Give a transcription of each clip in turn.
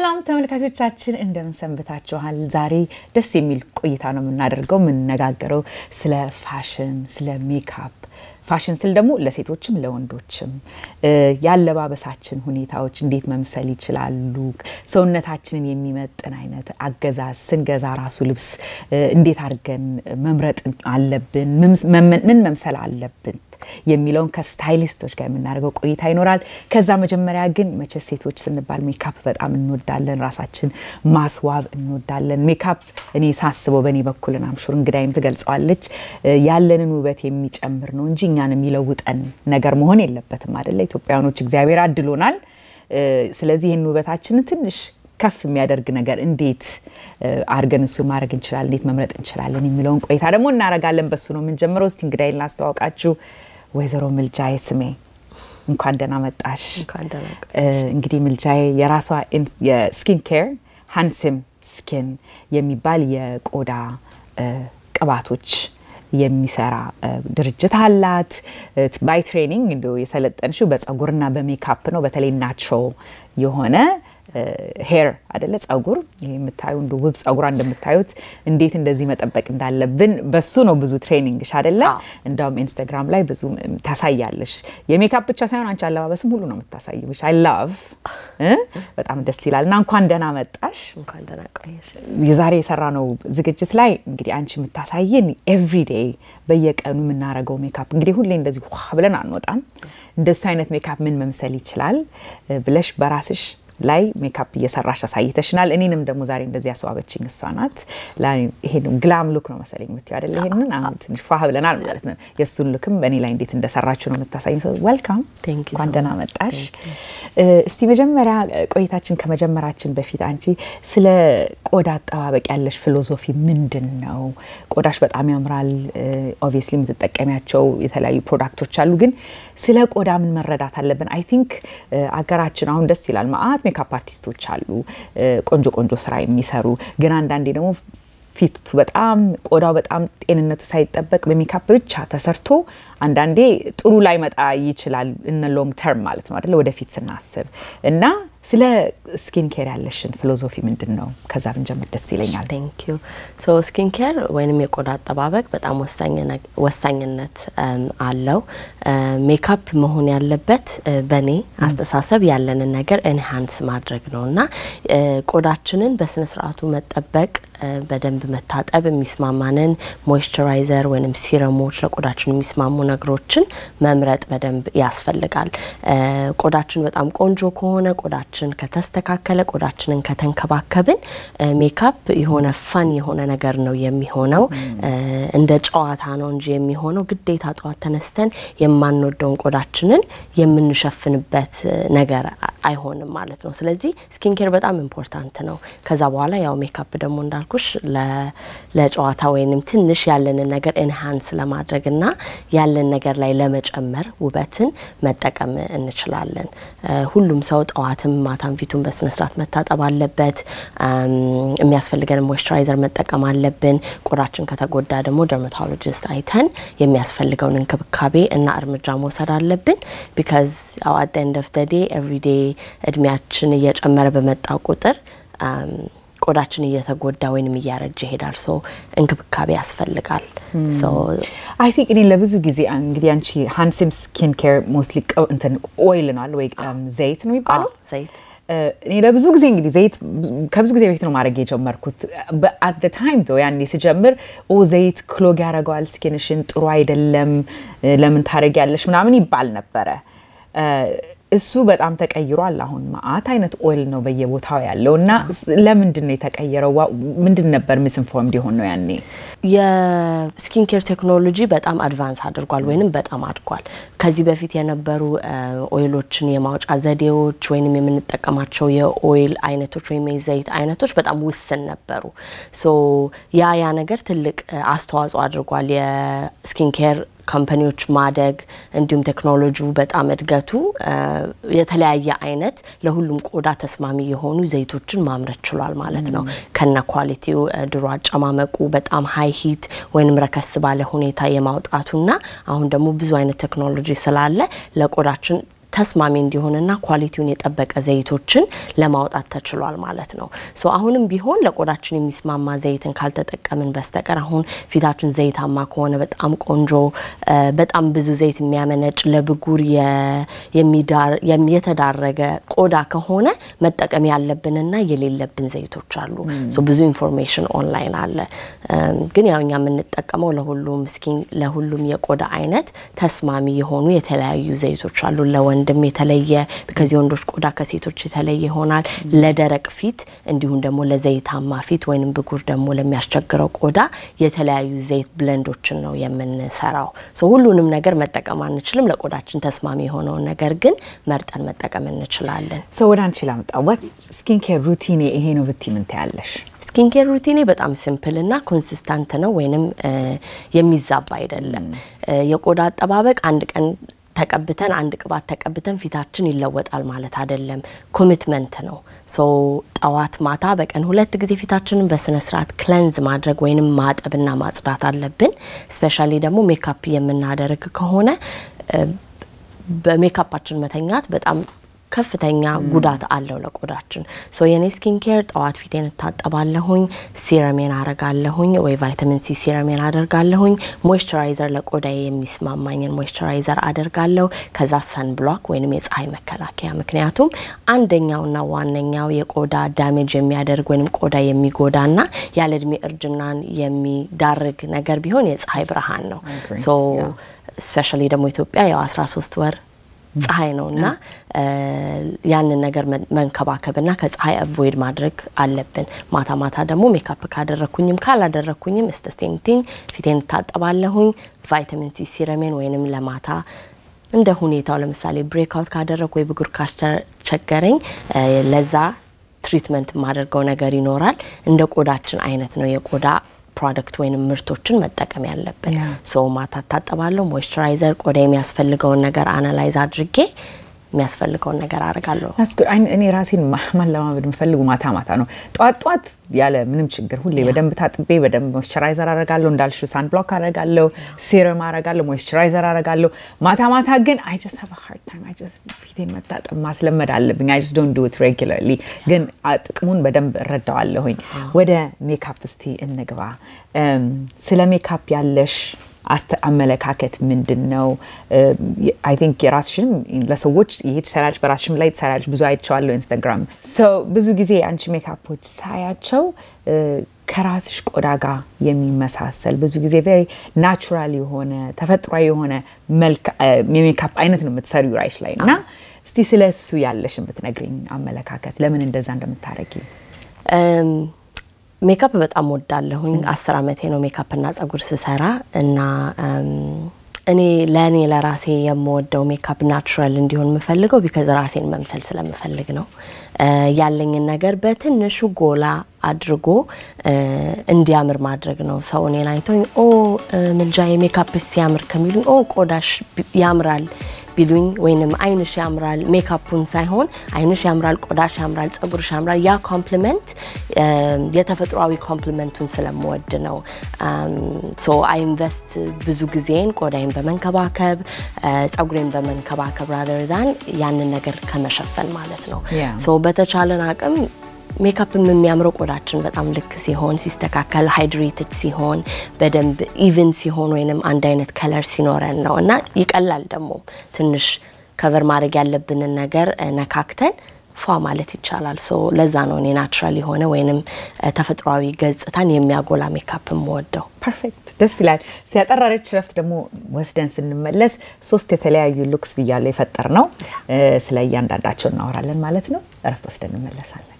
ሰላም ተመልካቾቻችን እንደምን ሰንብታችኋል? ዛሬ ደስ የሚል ቆይታ ነው የምናደርገው። የምንነጋገረው ስለ ፋሽን፣ ስለ ሜካፕ ፋሽን ስል ደግሞ ለሴቶችም ለወንዶችም ያለባበሳችን ሁኔታዎች እንዴት መምሰል ይችላሉ፣ ሰውነታችንን የሚመጥን አይነት አገዛዝ ስንገዛ ራሱ ልብስ እንዴት አድርገን መምረጥ አለብን፣ ምን መምሰል አለብን የሚለውን ከስታይሊስቶች ጋር የምናደርገው ቆይታ ይኖራል። ከዛ መጀመሪያ ግን መቼ ሴቶች ስንባል ሜካፕ በጣም እንወዳለን፣ ራሳችን ማስዋብ እንወዳለን። ሜካፕ እኔ ሳስበው በኔ በኩልና አምሹር እንግዳይም ትገልጸዋለች ያለንን ውበት የሚጨምር ነው እንጂ እኛን የሚለውጠን ነገር መሆን የለበትም አይደለ? ኢትዮጵያኖች እግዚአብሔር አድሎናል። ስለዚህ ይሄን ውበታችንን ትንሽ ከፍ የሚያደርግ ነገር እንዴት አርገን እሱ ማድረግ እንችላለን፣ እንዴት መምረጥ እንችላለን የሚለውን ቆይታ ደግሞ እናረጋለን። በሱ ነው የምንጀምረው። እስቲ እንግዳይን ላስተዋውቃችሁ። ወይዘሮ ምልጃዬ ስሜ እንኳን ደህና መጣሽ። እንግዲህ ምልጃዬ የራሷ የስኪን ኬር ሃንድሰም ስኪን የሚባል የቆዳ ቅባቶች የሚሰራ ድርጅት አላት። ባይ ትሬኒንግ እንደው የሰለጠንሽው በፀጉርና በሜካፕ ነው። በተለይ ናቹራል የሆነ ሄር አይደለ ፀጉር የምታዩ እንደ ውብ ፀጉራ እንደምታዩት እንዴት እንደዚህ መጠበቅ እንዳለብን በሱ ነው ብዙ ትሬኒንግሽ አይደለ? እንደውም ኢንስታግራም ላይ ብዙ ታሳያለሽ። የሜካፕ ብቻ ሳይሆን አንቺ አለባበስም ሁሉ ነው የምታሳይው። አይ ላቭ በጣም ደስ ይላልና እንኳን ደህና መጣሽ። እንኳን ደህና ቆየሽ። የዛሬ የሰራነው ዝግጅት ላይ እንግዲህ አንቺ የምታሳየን ኤቭሪዴይ በየቀኑ የምናረገው ሜካፕ እንግዲህ ሁሌ እንደዚህ ዋህ ብለን አንወጣም። እንደሱ አይነት ሜካፕ ምን መምሰል ይችላል ብለሽ በራስሽ ላይ ሜካፕ እየሰራሽ አሳይተሽናል። እኔንም ደግሞ ዛሬ እንደዚህ ያስዋበችኝ እሷ ናት። ይሄን ግላም ሉክ ነው መሰለኝ የምትይው አይደል? ይሄንን አሁን ትንሽ ፋህ ብለናል ማለት ነው። የሱን ሉክም በእኔ ላይ እንዴት እንደሰራችሁ ነው የምታሳይኝ። ዌልካም እንኳን ደህና መጣሽ። እስቲ መጀመሪያ ቆይታችን ከመጀመራችን በፊት አንቺ ስለ ቆዳ አጠባበቅ ያለሽ ፊሎሶፊ ምንድነው? ቆዳሽ በጣም ያምራል። ኦብቪየስሊ የምትጠቀሚያቸው የተለያዩ ፕሮዳክቶች አሉ፣ ግን ስለ ቆዳ ምን መረዳት አለብን? አይ ቲንክ አገራችን አሁን ደስ ይላል ማአት ሜካፕ አርቲስቶች አሉ ቆንጆ ቆንጆ ስራ የሚሰሩ፣ ግን አንዳንዴ ደግሞ ፊቱ በጣም ቆዳው በጣም ጤንነቱ ሳይጠበቅ በሜካፕ ብቻ ተሰርቶ አንዳንዴ ጥሩ ላይ መጣ ይችላል in the long term ማለት ነው አይደል? ወደፊት ስናስብ እና ስለ ስኪን ኬር ያለሽን ፊሎሶፊ ምንድነው? ከዛ ብንጀምር ደስ ይለኛል። Thank you. So skin care ወይንም የቆዳ አጠባበቅ በጣም ወሳኝነት አለው። ሜካፕ መሆን ያለበት በኔ አስተሳሰብ ያለንን ነገር ኤንሃንስ ማድረግ ነውና ቆዳችንን በስነ ስርዓቱ መጠበቅ፣ በደንብ መታጠብ፣ የሚስማማንን ሞይስቸራይዘር ወይንም ሲረሞች ለቆዳችን የሚስማሙ ነገሮችን መምረጥ በደንብ ያስፈልጋል። ቆዳችን በጣም ቆንጆ ከሆነ ቆዳችን ከተስተካከለ ቆዳችንን ከተንከባከብን ሜካፕ የሆነ ፈን የሆነ ነገር ነው የሚሆነው። እንደ ጨዋታ ነው እንጂ የሚሆነው ግዴታ ጧት ተነስተን የማንወደውን ቆዳችንን የምንሸፍንበት ነገር አይሆንም ማለት ነው። ስለዚህ ስኪን ኬር በጣም ኢምፖርታንት ነው። ከዛ በኋላ ያው ሜካፕ ደግሞ እንዳልኩሽ ለጨዋታ ወይንም ትንሽ ያለንን ነገር ኤንሃንስ ለማድረግና ያለን ነገር ላይ ለመጨመር ውበትን መጠቀም እንችላለን። ሁሉም ሰው ጧትም ማታም ፊቱን በስነ ስርዓት መታጠብ አለበት። የሚያስፈልገን ሞይስቸራይዘር መጠቀም አለብን። ቆዳችን ከተጎዳ ደግሞ ደርማቶሎጂስት አይተን የሚያስፈልገውን እንክብካቤ እና እርምጃ መውሰድ አለብን። because at the end of the day every day እድሜያችን እየጨመረ በመጣ ቁጥር ቆዳችን እየተጎዳ ወይንም እያረጀ ይሄዳል። ሶ እንክብካቤ ያስፈልጋል። ሶ አይ ቲንክ እኔ ለብዙ ጊዜ እንግዲህ አንቺ ሃንድሰም ስኪን ኬር ሞስትሊ እንትን ኦይል ነው ወይ ዘይት ነው የሚባለው? ዘይት እኔ ለብዙ ጊዜ እንግዲህ ዘይት ከብዙ ጊዜ በፊት ነው ማድረግ የጀመርኩት። at the time though ያኔ ሲጀምር ዘይት ክሎግ ያረጋዋል ስኪንሽን፣ ጥሩ አይደለም፣ ለምን ታረጊያለሽ ምናምን ይባል ነበር። እሱ በጣም ተቀይሯል። አሁን ማአት አይነት ኦይል ነው በየቦታው ያለውና ለምንድን ነው የተቀየረው? ምንድን ነበር ሚስኢንፎርምድ የሆነ ነው ያኔ? የስኪን ኬር ቴክኖሎጂ በጣም አድቫንስ አድርጓል ወይንም በጣም አድጓል። ከዚህ በፊት የነበሩ ኦይሎችን የማውጫ ዘዴዎች ወይንም የምንጠቀማቸው የኦይል አይነቶች ወይም የዘይት አይነቶች በጣም ውስን ነበሩ። ሶ ያ ነገር ትልቅ አስተዋጽኦ አድርጓል የስኪን ኬር ካምፓኒዎች ማደግ እንዲሁም ቴክኖሎጂው በጣም እድገቱ የተለያየ አይነት ለሁሉም ቆዳ ተስማሚ የሆኑ ዘይቶችን ማምረት ችሏል ማለት ነው። ከነ ኳሊቲው ድሮ አጨማመቁ በጣም ሃይ ሂት ወይንም ረከስ ባለ ሁኔታ የማውጣቱና አሁን ደግሞ ብዙ አይነት ቴክኖሎጂ ስላለ ለቆዳችን ተስማሚ እንዲሆንና ኳሊቲውን የጠበቀ ዘይቶችን ለማውጣት ተችሏል ማለት ነው ሶ አሁንም ቢሆን ለቆዳችን የሚስማማ ዘይትን ካልተጠቀምን በስተቀር አሁን ፊታችን ዘይታማ ከሆነ በጣም ቆንጆ በጣም ብዙ ዘይት የሚያመነጭ ለብጉር የተዳረገ ቆዳ ከሆነ መጠቀም ያለብንና የሌለብን ዘይቶች አሉ ሶ ብዙ ኢንፎርሜሽን ኦንላይን አለ ግን ያው እኛ የምንጠቀመው ለሁሉም የቆዳ አይነት ተስማሚ የሆኑ የተለያዩ ዘይቶች አሉ ለወንድም የተለየ because የወንዶች ቆዳ ከሴቶች የተለየ ይሆናል ለደረቅ ፊት እንዲሁም ደግሞ ለዘይታማ ፊት ወይንም ብጉር ደግሞ ለሚያስቸግረው ቆዳ የተለያዩ ዘይት ብሌንዶችን ነው የምንሰራው ሶ ሁሉንም ነገር መጠቀም አንችልም ለቆዳችን ተስማሚ የሆነው ነገር ግን መርጠን መጠቀም እንችላለን ሶ ወደ አንቺ ላምጣ what's skin care routine ይሄ ነው ብትይ ምን ታያለሽ skin care routine በጣም ሲምፕል እና ኮንሲስታንት ነው ወይንም የሚዛባ አይደለም የቆዳ አጠባበቅ አንድ ቀን ተቀብተን አንድ ቅባት ተቀብተን ፊታችን ይለወጣል ማለት አይደለም ኮሚትመንት ነው ሶ ጣዋት ማታ በቀን 2 ጊዜ ፊታችንን በስነ ስርዓት ክሌንዝ ማድረግ ወይንም ማጠብና ማጽዳት አለብን ስፔሻሊ ደግሞ ሜካፕ የምናደርግ ከሆነ በሜካፓችን መተኛት በጣም ከፍተኛ ጉዳት አለው ለቆዳችን ሶ የኔ ስኪን ኬር ጣዋት ፊቴን ታጠባለሁኝ ሲረሜን አረጋለሁኝ ወይ ቫይታሚን ሲ ሲረሜን አደርጋለሁኝ ሞይስቸራይዘር ለቆዳዬ የሚስማማኝን ሞይስቸራይዘር አደርጋለሁ ከዛ ሰን ብሎክ ወይንም የፀሐይ መከላከያ ምክንያቱም አንደኛውና ዋነኛው የቆዳ ዳሜጅ የሚያደርግ ወይንም ቆዳ የሚጎዳና ያለ እድሜ እርጅናን የሚዳርግ ነገር ቢሆን የፀሐይ ብርሃን ነው ሶ ስፔሻሊ ደግሞ ኢትዮጵያ ያው 13 ወር ፀሐይ ነውና ያንን ነገር መንከባከብና ከፀሐይ አቮይድ ማድረግ አለብን ማታ ደግሞ ሜካፕ ካደረኩኝም ካላደረኩኝም ስቴም ቲንግ ፊቴን ታጠባለሁኝ ቫይታሚን ሲ ሲረሜን ወይንም ለማታ እንደ ሁኔታው ለምሳሌ ብሬክ አውት ካደረኩ ወይ ብጉር ካስቸገረኝ ለዛ ትሪትመንት ማድረገው ነገር ይኖራል እንደ ቆዳችን አይነት ነው የቆዳ ፕሮዳክት ወይንም ምርቶችን መጠቀም ያለብን ሶ ማታ ታጠባለሁ ሞይስቸራይዘር ቆዳ የሚያስፈልገው ነገር አናላይዝ አድርጌ የሚያስፈልገው ነገር አረጋለሁ እኔ ራሴን ማለማመድ ምፈልጉ ማታ ነው ጧት ያለ ምንም ችግር ሁሌ በደንብ ታጥቤ በደንብ ሞይስቸራይዘር አረጋለሁ እንዳልሽው ሳን ብሎክ አረጋለሁ ሲረም አረጋለሁ ሞይስቸራይዘር አረጋለሁ ማታ ግን I just have a hard time I just ፊቴን መታጠብ ማስለመድ አለብኝ I just don't do it regularly ግን ጥቅሙን በደንብ እረዳዋለሁኝ ወደ ሜካፕ እስቲ እንግባ ስለ ሜካፕ ያለሽ አመለካከት ምንድነው I think የራስሽም ለሰዎች ይሄ ተሰራጭ በራስሽም ላይ ተሰራጭ ብዙ አይቻለሁ ኢንስታግራም so ብዙ ጊዜ አንቺ ሜካፖች ሳያቸው ከራስሽ ቆዳ ጋር የሚመሳሰል ብዙ ጊዜ very natural የሆነ ተፈጥሯዊ የሆነ መልክ የሜካፕ አይነት ነው የምትሰሪው ራይሽ ላይ እና እስቲ ስለሱ ያለሽን ብትነግሪኝ አመለካከት ለምን እንደዛ እንደምታረጊ ሜካፕ በጣም ወዳለሁኝ 10 አመቴ ነው ሜካፕ እና ጸጉር ስሰራ እና እኔ ለራሴ የምወደው ሜካፕ ናቹራል እንዲሆን ምፈልገው because ራሴን መምሰል ስለምፈልግ ነው ያለኝን ነገር በትንሹ ጎላ አድርጎ እንዲያምር ማድረግ ነው ሰው እኔን አይቶኝ ምልጃዬ ሜካፕ ሲያምር ከሚሉኝ ቆዳሽ ያምራል ቢሉኝ ወይንም አይንሽ ያምራል ሜካፑን ሳይሆን አይንሽ ያምራል ቆዳሽ ያምራል ጸጉርሽ ያምራል ያ ኮምፕሊመንት የተፈጥሯዊ ኮምፕሊመንቱን ስለምወድ ነው ሶ አይ ኢንቨስት ብዙ ጊዜን ቆዳዬን በመንከባከብ ጸጉሬን በመንከባከብ rather than ያንን ነገር ከመሸፈን ማለት ነው ሶ በተቻለን አቅም ሜካፕን የሚያምረው ቆዳችን በጣም ልክ ሲሆን ሲስተካከል ሃይድሬትድ ሲሆን በደንብ ኢቭን ሲሆን ወይንም አንድ አይነት ከለር ሲኖረን ነውና ይቀላል ደግሞ ትንሽ ከቨር ማድረግ ያለብን ነገር ነካክተን ፏ ማለት ይቻላል ሶ ለዛ ነው እኔ ናቹራል የሆነ ወይንም ተፈጥሯዊ ገጽታን የሚያጎላ ሜካፕ ምወደው ፐርፌክት ደስ ይላል ሲያጠራረች ረፍት ደግሞ ወስደን ስንመለስ ሶስት የተለያዩ ሉክስ ብያለሁ የፈጠር ነው ስለ እያንዳንዳቸው እናወራለን ማለት ነው ረፍት ወስደን እንመለሳለን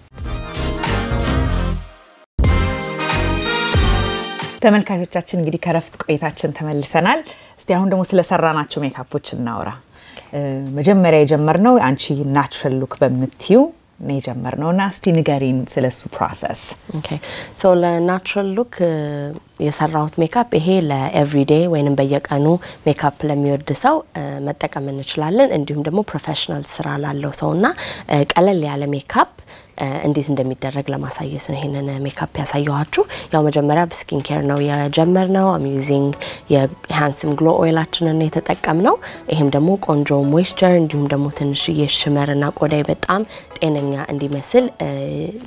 ተመልካቾቻችን እንግዲህ ከረፍት ቆይታችን ተመልሰናል እስቲ አሁን ደግሞ ስለሰራናቸው ሜካፖች እናወራ መጀመሪያ የጀመርነው አንቺ ናቹራል ሉክ በመትዩ ነው የጀመርነውና እስቲ ንገሪን ስለሱ ፕሮሰስ ኦኬ ሶ ለናቹራል ሉክ የሰራሁት ሜካፕ ይሄ ለኤቭሪዴይ ወይንም በየቀኑ ሜካፕ ለሚወድ ሰው መጠቀም እንችላለን እንዲሁም ደግሞ ፕሮፌሽናል ስራ ላለው ሰውና ቀለል ያለ ሜካፕ እንዴት እንደሚደረግ ለማሳየት ነው ይሄንን ሜካፕ ያሳየዋችሁ ያው መጀመሪያ በስኪን ኬር ነው የጀመርነው I'm using የሃንድሰም ግሎ ኦይላችንን ነው የተጠቀምነው ይሄም ደግሞ ቆንጆ ሞይስቸር እንዲሁም ደግሞ ትንሽዬ ሽመርና ቆዳይ በጣም ጤነኛ እንዲመስል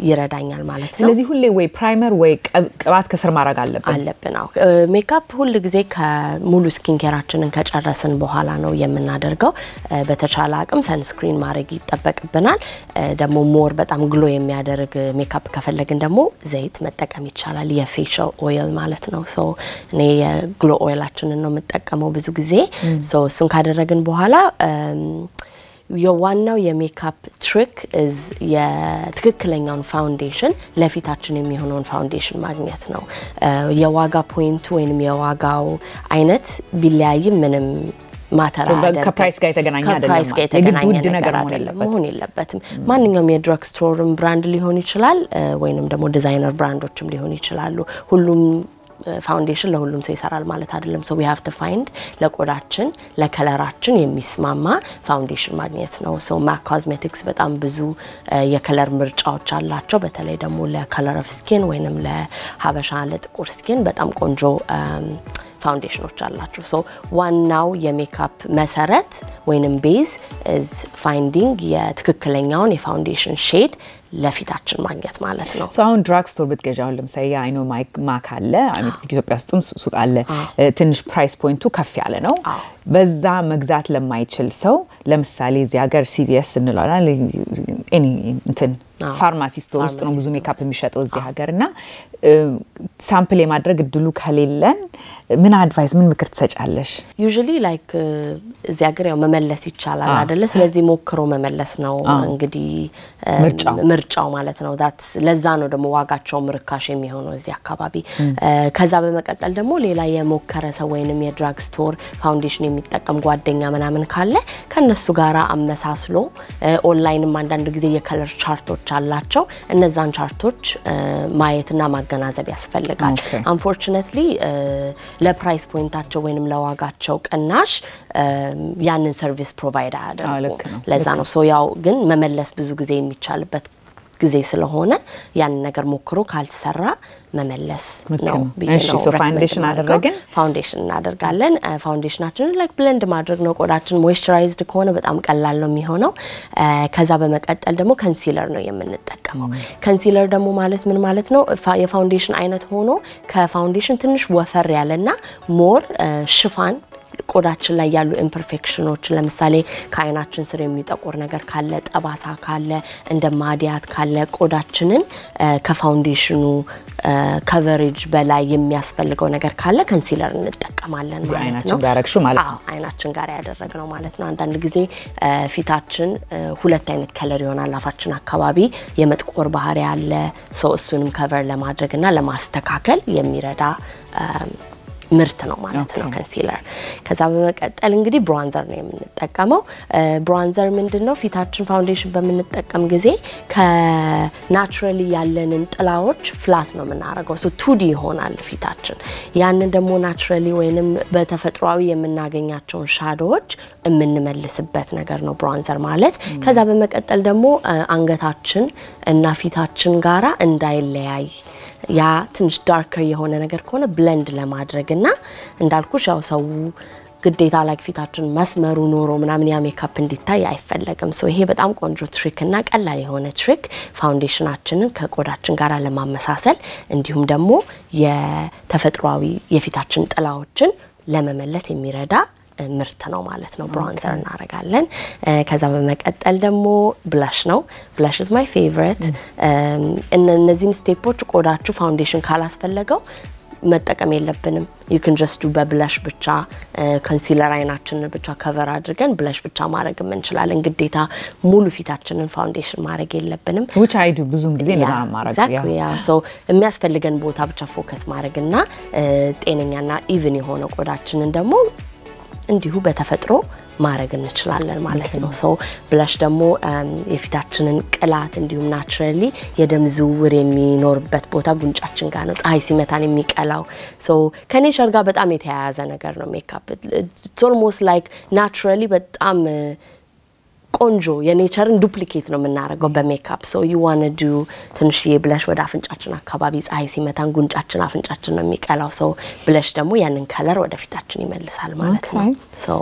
ይረዳኛል ማለት ነው ስለዚህ ሁሌ ወይ ፕራይመር ወይ ቅባት ከስር ማድረግ አለብን አዎ ሜካፕ ሁሉ ጊዜ ከሙሉ ስኪን ኬራችንን ከጨረስን በኋላ ነው የምናደርገው በተቻለ አቅም ሰንስክሪን ማድረግ ይጠበቅብናል ደግሞ ሞር በጣም ግሎ የሚያደርግ ሜካፕ ከፈለግን ደግሞ ዘይት መጠቀም ይቻላል የፌሻል ኦይል ማለት ነው ሶ እኔ የግሎ ኦይላችንን ነው የምጠቀመው ብዙ ጊዜ ሶ እሱን ካደረግን በኋላ የዋናው የሜካፕ ትሪክ is የትክክለኛውን ፋውንዴሽን ለፊታችን የሚሆነውን ፋውንዴሽን ማግኘት ነው የዋጋ ፖይንት ወይንም የዋጋው አይነት ቢለያይም ምንም ማተራ አይደለም ከፕራይስ ጋር የተገናኘ አይደለም የግድ ነገር መሆን የለበትም ማንኛውም የድራግ ስቶርም ብራንድ ሊሆን ይችላል ወይንም ደግሞ ዲዛይነር ብራንዶችም ሊሆን ይችላሉ ሁሉም ፋውንዴሽን ለሁሉም ሰው ይሰራል ማለት አይደለም so we have to find ለቆዳችን ለከለራችን የሚስማማ ፋውንዴሽን ማግኘት ነው so MAC Cosmetics በጣም ብዙ የከለር ምርጫዎች አላቸው በተለይ ደግሞ ለከለር ኦፍ ስኪን ወይንም ለሀበሻ ለጥቁር ስኪን በጣም ቆንጆ ፋውንዴሽኖች አላችሁ so ዋናው የሜካፕ መሰረት ወይንም ቤዝ is finding የትክክለኛውን የፋውንዴሽን ሼድ ለፊታችን ማግኘት ማለት ነው so አሁን ድራግ ስቶር ብትገዛው ለምሳሌ አይ ኖ ማክ አለ ኢትዮጵያ ውስጥም ሱቅ አለ ትንሽ ፕራይስ ፖይንቱ ከፍ ያለ ነው በዛ መግዛት ለማይችል ሰው ለምሳሌ እዚህ ሀገር CVS እንላለን ኤኒ እንትን ፋርማሲ ስቶር ውስጥ ነው ብዙ ሜካፕ የሚሸጠው እዚህ ሀገርና ሳምፕል የማድረግ እድሉ ከሌለን ምን አድቫይስ ምን ምክር ትሰጫለሽ usually like እዚህ ሀገር ያው መመለስ ይቻላል አይደለ ስለዚህ ሞክሮ መመለስ ነው እንግዲህ ምርጫው ማለት ነው that ለዛ ነው ደግሞ ዋጋቸው ምርካሽ የሚሆነው እዚህ አካባቢ ከዛ በመቀጠል ደግሞ ሌላ የሞከረ ሰው ወይንም የድራግ ስቶር ፋውንዴሽን የሚጠቀም ጓደኛ ምናምን ካለ ከነሱ ጋራ አመሳስሎ ኦንላይንም አንዳንድ ጊዜ የከለር ቻርቶች አላቸው እነዛን ቻርቶች ማየትና ማገናዘብ ያስፈልጋል unfortunately ለፕራይስ ፖይንታቸው ወይንም ለዋጋቸው ቀናሽ ያንን ሰርቪስ ፕሮቫይድ አያደርጉም ለዛ ነው ሶ ያው ግን መመለስ ብዙ ጊዜ የሚቻልበት ጊዜ ስለሆነ ያን ነገር ሞክሮ ካልሰራ መመለስ ነው እሺ ሶ ፋውንዴሽን አደረግን ፋውንዴሽን እናደርጋለን ፋውንዴሽናችንን ላይክ ብሌንድ ማድረግ ነው ቆዳችን ሞይስቸራይዝድ ከሆነ በጣም ቀላል ነው የሚሆነው ከዛ በመቀጠል ደግሞ ኮንሲለር ነው የምንጠቀመው ኮንሲለር ደግሞ ማለት ምን ማለት ነው የፋውንዴሽን አይነት ሆኖ ከፋውንዴሽን ትንሽ ወፈር ያለና ሞር ሽፋን ቆዳችን ላይ ያሉ ኢምፐርፌክሽኖች ለምሳሌ ከአይናችን ስር የሚጠቆር ነገር ካለ ጠባሳ ካለ እንደ ማዲያት ካለ ቆዳችንን ከፋውንዴሽኑ ከቨሬጅ በላይ የሚያስፈልገው ነገር ካለ ኮንሲለር እንጠቀማለን ማለት ነው አይናችን ጋር ያደረግነው ማለት ነው አንዳንድ ጊዜ ፊታችን ሁለት አይነት ከለር ይሆናል አፋችን አካባቢ የመጥቆር ባህሪ ያለ ሶ እሱንም ከቨር ለማድረግና ለማስተካከል የሚረዳ ምርት ነው ማለት ነው ኮንሲለር ከዛ በመቀጠል እንግዲህ ብሮንዘር ነው የምንጠቀመው ብሮንዘር ምንድነው ፊታችን ፋውንዴሽን በምንጠቀም ጊዜ ከናቹራሊ ያለንን ጥላዎች ፍላት ነው የምናረገው ሶ 2D ይሆናል ፊታችን ያንን ደግሞ ናቹራሊ ወይንም በተፈጥሯዊ የምናገኛቸውን ሻዶዎች የምንመልስበት ነገር ነው ብሮንዘር ማለት ከዛ በመቀጠል ደግሞ አንገታችን እና ፊታችን ጋራ እንዳይለያይ ያ ትንሽ ዳርከር የሆነ ነገር ከሆነ ብሌንድ ለማድረግና እንዳልኩሽ ያው ሰው ግዴታ ላይክ ፊታችን መስመሩ ኖሮ ምናምን ያ ሜካፕ እንዲታይ አይፈልግም ሶ ይሄ በጣም ቆንጆ ትሪክ እና ቀላል የሆነ ትሪክ ፋውንዴሽናችንን ከቆዳችን ጋራ ለማመሳሰል እንዲሁም ደግሞ የተፈጥሯዊ የፊታችን ጥላዎችን ለመመለስ የሚረዳ ምርት ነው ማለት ነው ብሮንዘር እናረጋለን ከዛ በመቀጠል ደግሞ ብላሽ ነው ብላሽ is my favorite እነዚህን ስቴፖች ቆዳችሁ ፋውንዴሽን ካላስፈልገው መጠቀም የለብንም you can just do በብላሽ ብቻ ኮንሲለር አይናችንን ብቻ ከቨር አድርገን ብላሽ ብቻ ማድረግ እንችላለን ግዴታ ሙሉ ፊታችንን ፋውንዴሽን ማድረግ የለብንም which I do ብዙም ጊዜ እንደዛ ማድረግ ያ so የሚያስፈልገን ቦታ ብቻ ፎከስ ማድረግና ጤነኛና ኢቭን የሆነ ቆዳችንን ደግሞ እንዲሁ በተፈጥሮ ማድረግ እንችላለን ማለት ነው ሶ ብለሽ ደግሞ የፊታችንን ቅላት እንዲሁም ናቹራሊ የደም ዝውውር የሚኖርበት ቦታ ጉንጫችን ጋር ነው ፀሐይ ሲመታን የሚቀላው ሶ ከኔቸር ጋር በጣም የተያያዘ ነገር ነው ሜካፕ it's almost like naturally በጣም ቆንጆ የኔቸርን ዱፕሊኬት ነው የምናደርገው በሜካፕ so you want to do ትንሽ የብለሽ ወደ አፍንጫችን አካባቢ ፀሐይ ሲመታን ጉንጫችን አፍንጫችን ነው የሚቀላው so ብለሽ ደግሞ ያንን ከለር ወደ ፊታችን ይመልሳል ማለት ነው so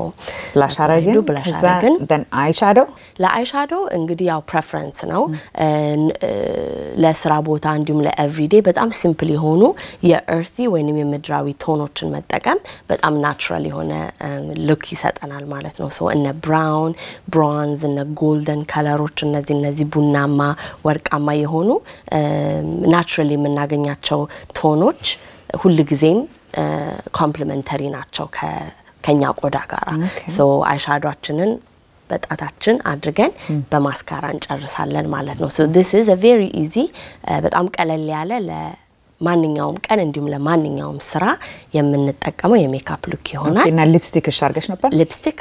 blush አረግን then eyeshadow ለአይሻዶው እንግዲህ ያው preference ነው ለስራ ቦታ እንዲሁም ለኤቭሪዴይ በጣም ሲምፕል የሆኑ የearthy ወይንም የምድራዊ ቶኖችን መጠቀም በጣም ናቹራል የሆነ ሉክ ይሰጠናል ማለት ነው so እነ brown bronze እና golden colors እነዚህ ቡናማ ወርቃማ የሆኑ ናቹራሊ የምናገኛቸው ቶኖች ሁሉ ጊዜም ኮምፕሊሜንተሪ ናቸው ከኛ ቆዳ ጋር so አይሻዶአችንን በጣታችን አድርገን በማስካራ እንጨርሳለን ማለት ነው so this is a very easy በጣም ቀለል ያለ ማንኛውም ቀን እንዲሁም ለማንኛውም ስራ የምንጠቀመው የሜካፕ ሉክ ይሆናል እና ሊፕስቲክ ሻርገሽ ነበር ሊፕስቲክ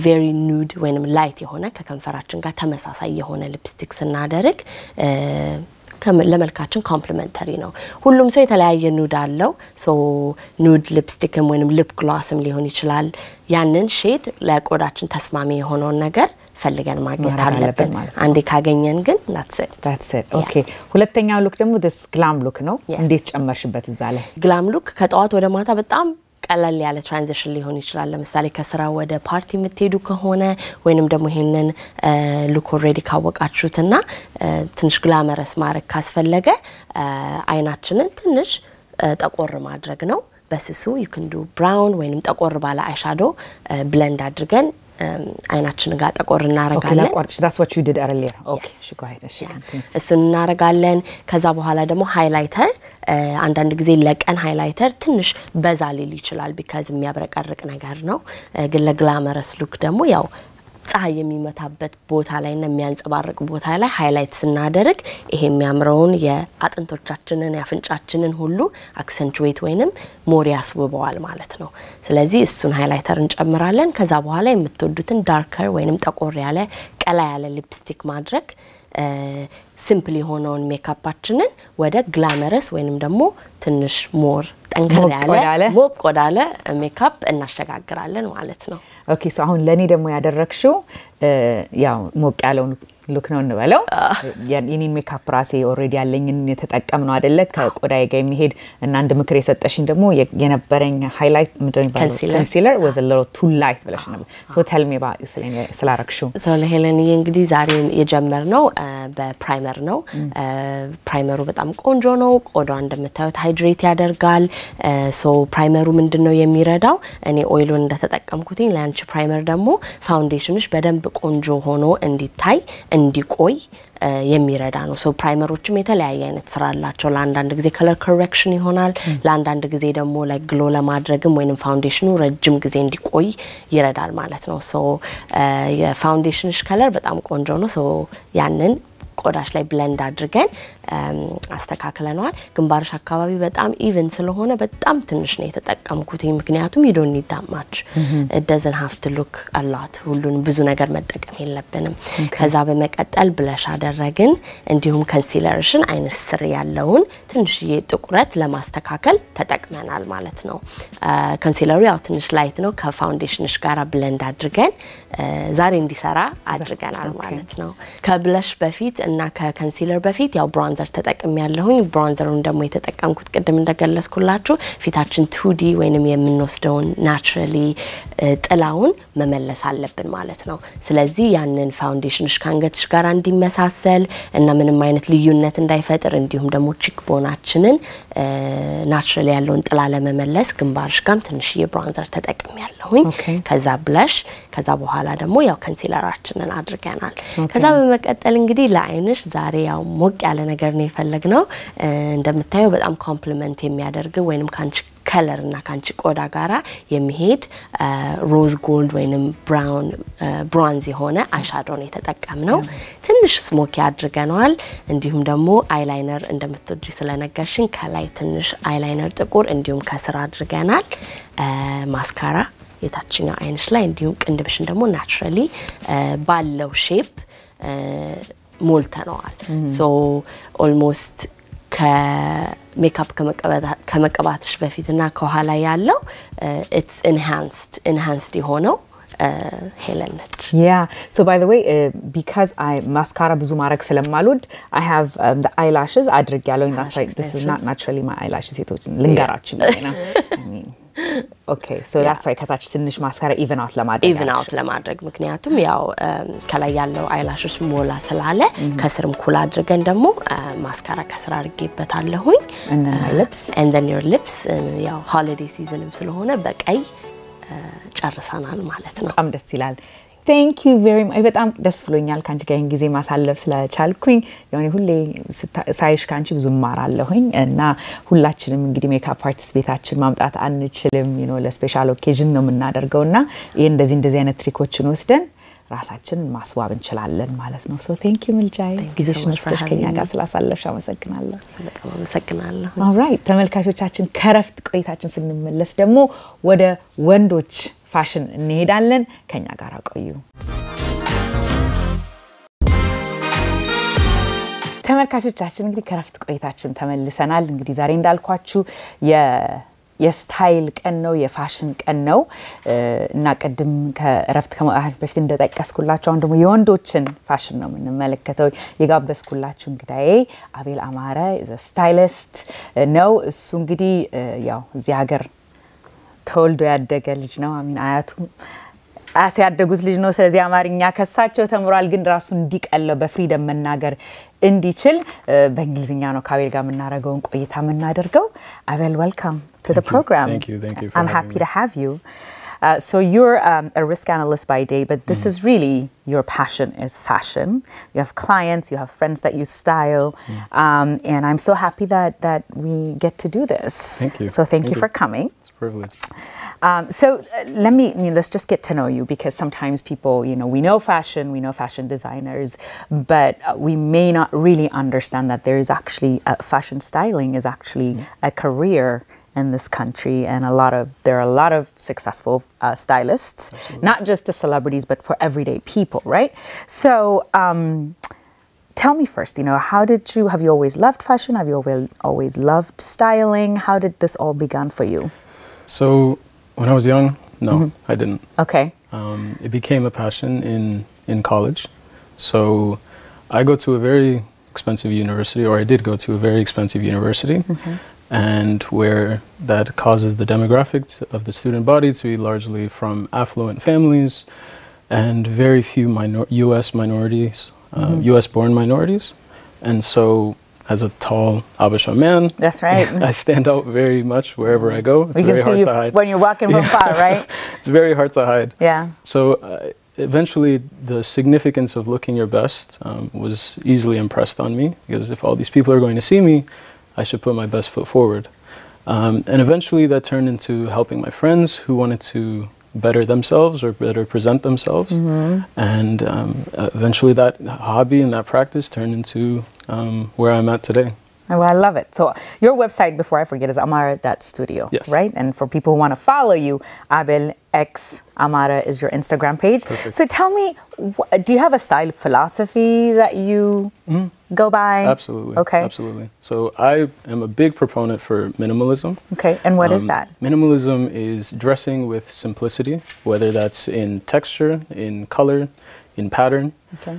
very nude ወይንም ላይት የሆነ ከከንፈራችን ጋር ተመሳሳይ የሆነ ሊፕስቲክ ስናደርግ ለመልካችን ኮምፕሊሜንተሪ ነው ሁሉም ሰው የተለያየ ኑድ አለው ሶ ኑድ ሊፕስቲክም ወይንም ሊፕ ግሎስም ሊሆን ይችላል ያንን ሼድ ለቆዳችን ተስማሚ የሆነውን ነገር ፈልገን ማግኘት አለብን አንዴ ካገኘን ግን that's it okay ሁለተኛው ሉክ ደግሞ this glam look ነው እንዴት ጨመርሽበት እዛ ላይ glam look ከጠዋት ወደ ማታ በጣም ቀላል ያለ ትራንዚሽን ሊሆን ይችላል ለምሳሌ ከስራ ወደ ፓርቲ የምትሄዱ ከሆነ ወይንም ደግሞ ይሄንን ሉክ ኦሬዲ ካወቃችሁትና ትንሽ ግላመረስ ማድረግ ካስፈለገ አይናችንን ትንሽ ጠቆር ማድረግ ነው በስሱ you can do brown ወይንም ጠቆር ባለ አይሻዶ ብሌንድ አድርገን አይናችን ጋር ጠቆር እናረጋለን okay that's what you did earlier okay go ahead እሱን እናረጋለን ከዛ በኋላ ደግሞ ሃይላይተር አንዳንድ ጊዜ ለቀን ሃይላይተር ትንሽ በዛ ሊል ይችላል because የሚያብረቀርቅ ነገር ነው ግን ለግላመረስ ሉክ ደግሞ ያው ፀሐይ የሚመታበት ቦታ ላይና የሚያንጸባርቅ ቦታ ላይ ሃይላይት ስናደርግ ይሄ የሚያምረውን የአጥንቶቻችንን ያፍንጫችንን ሁሉ አክሰንቹዌት ወይንም ሞር ያስውበዋል ማለት ነው ስለዚህ እሱን ሃይላይተር እንጨምራለን ከዛ በኋላ የምትወዱትን ዳርከር ወይንም ጠቆር ያለ ቀላ ያለ ሊፕስቲክ ማድረግ ሲምፕል የሆነውን ሜካፓችንን ወደ ግላመረስ ወይንም ደግሞ ትንሽ ሞር ጠንከር ያለ ሞቅ ወዳለ ሜካፕ እናሸጋግራለን ማለት ነው okay so አሁን ለኔ ደግሞ ያደረክሽው ያው ሞቅ ያለው ሉክ ነው እንበለው የኔን ሜካፕ ራሴ ኦሬዲ ያለኝን የተጠቀምነው አይደለ ከቆዳዬ ጋር የሚሄድ እና አንድ ምክር የሰጠሽኝ ደግሞ የነበረኝ ሃይላይት ምንድነው concealer was a little too light ብለሽ ነበር so tell me about ስላረክሽው so ለሄለን እንግዲህ ዛሬ የጀመርነው በፕራይመር ነው ፕራይመሩ በጣም ቆንጆ ነው ቆዳው እንደምታዩት ሃይድሬት ያደርጋል so ፕራይመሩ ምንድነው የሚረዳው እኔ ኦይሉን እንደተጠቀምኩትኝ ላንች ፕራይመር ደግሞ ፋውንዴሽንሽ በደንብ ቆንጆ ሆኖ እንዲታይ እንዲቆይ የሚረዳ ነው so ፕራይመሮችም የተለያየ አይነት ስራ አላቸው ለአንዳንድ ጊዜ ከለር ኮሬክሽን ይሆናል ለአንዳንድ ጊዜ ደግሞ ላይ ግሎ ለማድረግም ወይንም ፋውንዴሽኑ ረጅም ጊዜ እንዲቆይ ይረዳል ማለት ነው so የፋውንዴሽንሽ ከለር በጣም ቆንጆ ነው so ያንን ቆዳሽ ላይ ብሌንድ አድርገን አስተካክለናል ግንባርሽ አካባቢ በጣም ኢቭን ስለሆነ በጣም ትንሽ ነው የተጠቀምኩት ምክንያቱም you don't need that much it doesn't have to look a lot ሁሉን ብዙ ነገር መጠቀም የለብንም ከዛ በመቀጠል ብለሽ አደረግን እንዲሁም ኮንሲለርሽን አይንሽ ስር ያለውን ትንሽ የጥቁረት ለማስተካከል ተጠቅመናል ማለት ነው ኮንሲለሩ ያው ትንሽ ላይት ነው ከፋውንዴሽንሽ ጋር ብሌንድ አድርገን ዛሬ እንዲሰራ አድርገናል ማለት ነው ከብለሽ በፊት እና ከኮንሲለር በፊት ያው ብሮንዘር ተጠቅሜያለሁኝ ብሮንዘሩን ደግሞ የተጠቀምኩት ቅድም እንደገለጽኩላችሁ ፊታችን 2D ወይንም የምንወስደውን ናቹራሊ ጥላውን መመለስ አለብን ማለት ነው ስለዚህ ያንን ፋውንዴሽንሽ ካንገትሽ ጋር እንዲመሳሰል እና ምንም አይነት ልዩነት እንዳይፈጥር እንዲሁም ደግሞ ቺክ ቦናችንን ናቹራሊ ያለውን ጥላ ለመመለስ ግንባርሽ ጋም ትንሽ የብሮንዘር ተጠቅሜያለሁኝ ከዛ ብለሽ ከዛ በኋላ ደግሞ ያው ኮንሲለራችንን አድርገናል ከዛ በመቀጠል እንግዲህ ለአይንሽ ዛሬ ያው ሞቅ ያለ ነገር ነው የፈለግነው እንደምታዩ በጣም ኮምፕሊሜንት የሚያደርግ ወይንም ካንቺ ከለር እና ካንቺ ቆዳ ጋራ የሚሄድ ሮዝ ጎልድ ወይንም ብራውን ብሮንዝ የሆነ አይሻዶ ነው የተጠቀምነው ትንሽ ስሞኪ አድርገናል እንዲሁም ደግሞ አይላይነር እንደምትወጂ ስለነገርሽኝ ከላይ ትንሽ አይላይነር ጥቁር እንዲሁም ከስራ አድርገናል ማስካራ የታችኛው አይንሽ ላይ እንዲሁም ቅንድብሽን ደግሞ ናቹራሊ ባለው ሼፕ ሞልተነዋል ሶ ኦልሞስት ከሜካፕ ከመቀባትሽ በፊትና ከኋላ ያለው it's enhanced የሆነው Helen. Yeah. So by the way, because I mascara ብዙ ማረግ ስለማልወድ I have the eyelashes አድርጌያለሁ that's right this is not naturally my eyelashes ሴቶችን ልንገራችሁ ነው I mean okay so that's why ከታች ትንሽ ማስካራ even out ለማድረግ ምክንያቱም ያው ከላይ ያለው eyelashes ሞላ ስላለ ከስርም ኩል አድርገን ደግሞ ማስካራ ከስር አድርጌበታለሁኝ and then your lips ያው holiday seasonም ስለሆነ በቀይ ጨርሰናል ማለት ነው በጣም ደስ ይላል Thank you very much በጣም ደስ ብሎኛል ካንቺ ጋር ጊዜ ማሳለፍ ስለቻልኩኝ ያኔ ሁሌ ሳይሽ ካንቺ ብዙ ማራለሁኝ እና ሁላችንም እንግዲህ ሜካፕ አርቲስት ቤታችን ማምጣት አንችልም ለስፔሻል ኦኬዥን ነው የምናደርገውና ይሄ እንደዚህ አይነት ትሪኮችን ወስደን ራሳችን ማስዋብ እንችላለን ማለት ነው So thank you ምልጃይ ጊዜሽን ወስደሽ ከኛ ጋር ስላሳለፍሽ አመሰግናለሁ በጣም አመሰግናለሁ All right ተመልካቾቻችን ከረፍት ቆይታችን ስንመለስ ደግሞ ወደ ወንዶች ፋሽን እንሄዳለን ከኛ ጋር ቆዩ ተመልካቾቻችን እንግዲህ ከረፍት ቆይታችን ተመልሰናል እንግዲህ ዛሬ እንዳልኳችሁ የስታይል ቀን ነው የፋሽን ቀን ነው እና ቀድም ከረፍት ከመአህር በፊት እንደጠቀስኩላችሁ አሁን ደግሞ የወንዶችን ፋሽን ነው የምንመለከተው የጋበዝኩላችሁ እንግዳዬ አቤል አማረ ስታይሊስት ነው እሱ እንግዲህ ያው እዚህ ሀገር ተወልዶ ያደገ ልጅ ነው አሚን አያቱ ያደጉት ልጅ ነው ስለዚህ አማርኛ ከሳቸው ተምሯል ግን ራሱ እንዲቀለው በፍሪደም መናገር እንዲችል በእንግሊዝኛ ነው ካቤል ጋር ምናረጋውን ቆይታ ምናደርገው አቤል welcome to the program thank you for I'm happy to have you so you're a risk analyst by day but this is really your passion is fashion you have clients you have friends that you style and I'm so happy that we get to do this thank you so thank you for coming it's a privilege So let's just get to know you because sometimes people, we know fashion designers, but we may not really understand that there is actually fashion styling is actually a career in this country and there are a lot of successful stylists, Absolutely. not just the celebrities, but for everyday people, right? So, tell me first, have you always loved fashion? Have you always loved styling? How did this all begin for you? So, when I was young, no, I didn't. Okay. It became a passion in college. So I go to a very expensive university, or I did go to a very expensive university, and where that causes the demographics of the student body to be largely from affluent families and very few U.S. minorities, U.S.-born minorities. And so as a tall Abasha man, that's right. I stand out very much wherever I go. It's very hard to hide. When you're walking from far, right? It's very hard to hide. Yeah. So eventually the significance of looking your best was easily impressed on me because if all these people are going to see me, I should put my best foot forward. And eventually that turned into helping my friends who wanted to better themselves or better present themselves. And eventually that hobby and that practice turned into where I'm at today. Oh, I love it. So your website, before I forget, is amara.studio, yes. right? And for people who want to follow you, Abel X Amara is your Instagram page. Perfect. So tell me, do you have a style philosophy that you go by? Absolutely. Okay. Absolutely. So I am a big proponent for minimalism. Okay. And what is that? Minimalism is dressing with simplicity, whether that's in texture, in color, in pattern. Okay.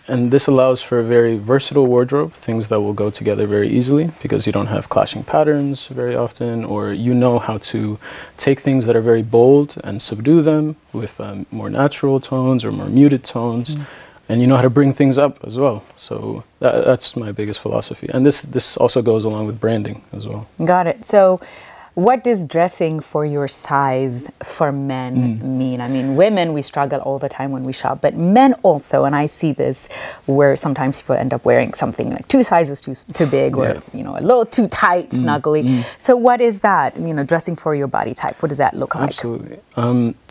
And this allows for a very versatile wardrobe, things that will go together very easily because you don't have clashing patterns very often, or you know how to take things that are very bold and subdue them with more natural tones or more muted tones. And you know how to bring things up as well. So that's my biggest philosophy. And this also goes along with branding as well. Got it. So what does dressing for your size for men mean? I mean, women, we struggle all the time when we shop, but men also, and I see this where sometimes people end up wearing something like 2 sizes too big or, a little too tight, snuggly. So what is that, dressing for your body type? What does that look like? Absolutely.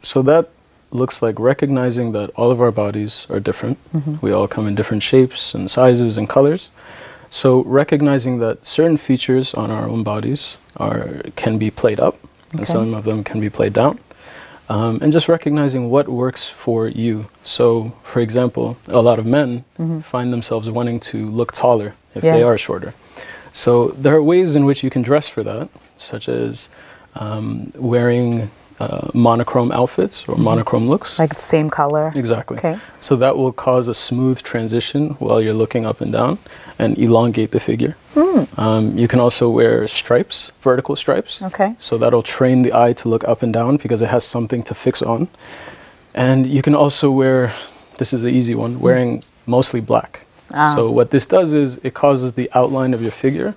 So that looks like recognizing that all of our bodies are different. We all come in different shapes and sizes and colors. So recognizing that certain features on our own bodies can be played up and some of them can be played down. and just recognizing what works for you. So, for example, a lot of men find themselves wanting to look taller if they are shorter. So there are ways in which you can dress for that, such as wearing monochrome outfits or monochrome looks. Like the same color? Exactly. Okay. So that will cause a smooth transition while you're looking up and down and elongate the figure. You can also wear stripes, vertical stripes. Okay. So that'll train the eye to look up and down because it has something to fix on. And you can also wear, this is the easy one, wearing mostly black. So what this does is it causes the outline of your figure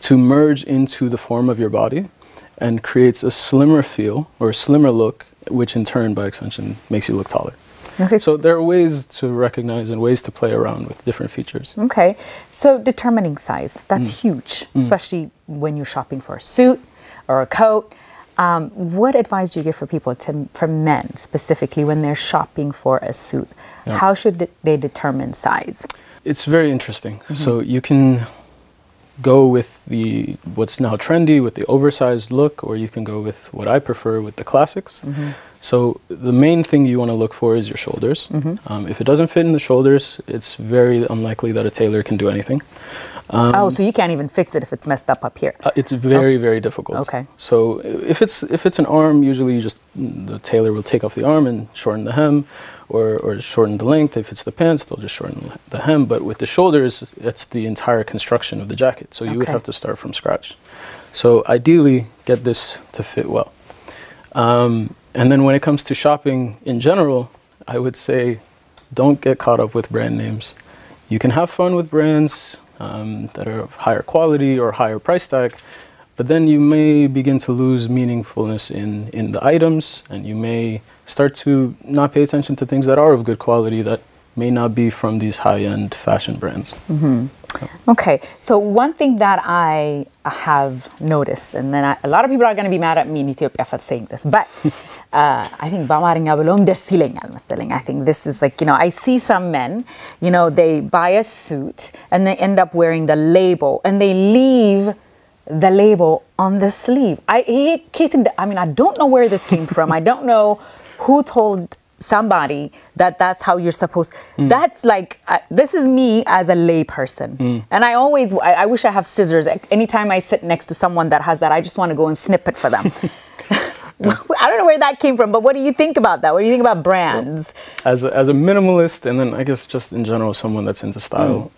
to merge into the form of your body and creates a slimmer feel or a slimmer look, which in turn, by extension, makes you look taller. Okay. So there are ways to recognize and ways to play around with different features. Okay. So determining size, that's huge, especially when you're shopping for a suit or a coat. What advice do you give for people, for men specifically, when they're shopping for a suit? Yeah. How should they determine size? It's very interesting. So you can go with what's now trendy, with the oversized look, or you can go with what I prefer, with the classics. So the main thing you want to look for is your shoulders. If it doesn't fit in the shoulders, it's very unlikely that a tailor can do anything. So you can't even fix it if it's messed up here. It's very, very difficult. Okay. So if it's an arm, usually the tailor will take off the arm and shorten the hem, or shorten the length. If it's the pants, they'll just shorten the hem. But with the shoulders, it's the entire construction of the jacket. So you would have to start from scratch. So ideally, get this to fit well. And then when it comes to shopping in general, I would say don't get caught up with brand names. You can have fun with brands that are of higher quality or higher price tag, but then you may begin to lose meaningfulness in the items, and you may start to not pay attention to things that are of good quality that may not be from these high-end fashion brands. Okay, so one thing that I have noticed, and then a lot of people are going to be mad at me in Ethiopia for saying this, but I think በአማርኛ ብለውም ደስ ይለኛል መሰለኝ. I think this is like, I see some men, they buy a suit and they end up wearing the label and they leave the label on the sleeve. I don't know where this came from. I don't know who told somebody that's how you're supposed. That's like this is me as a lay person, and I wish I have scissors. Anytime I sit next to someone that has that, I just want to go and snip it for them. I don't know where that came from, but what do you think about that? What do you think about brands? So, as a minimalist, and then I guess just in general someone that's into style,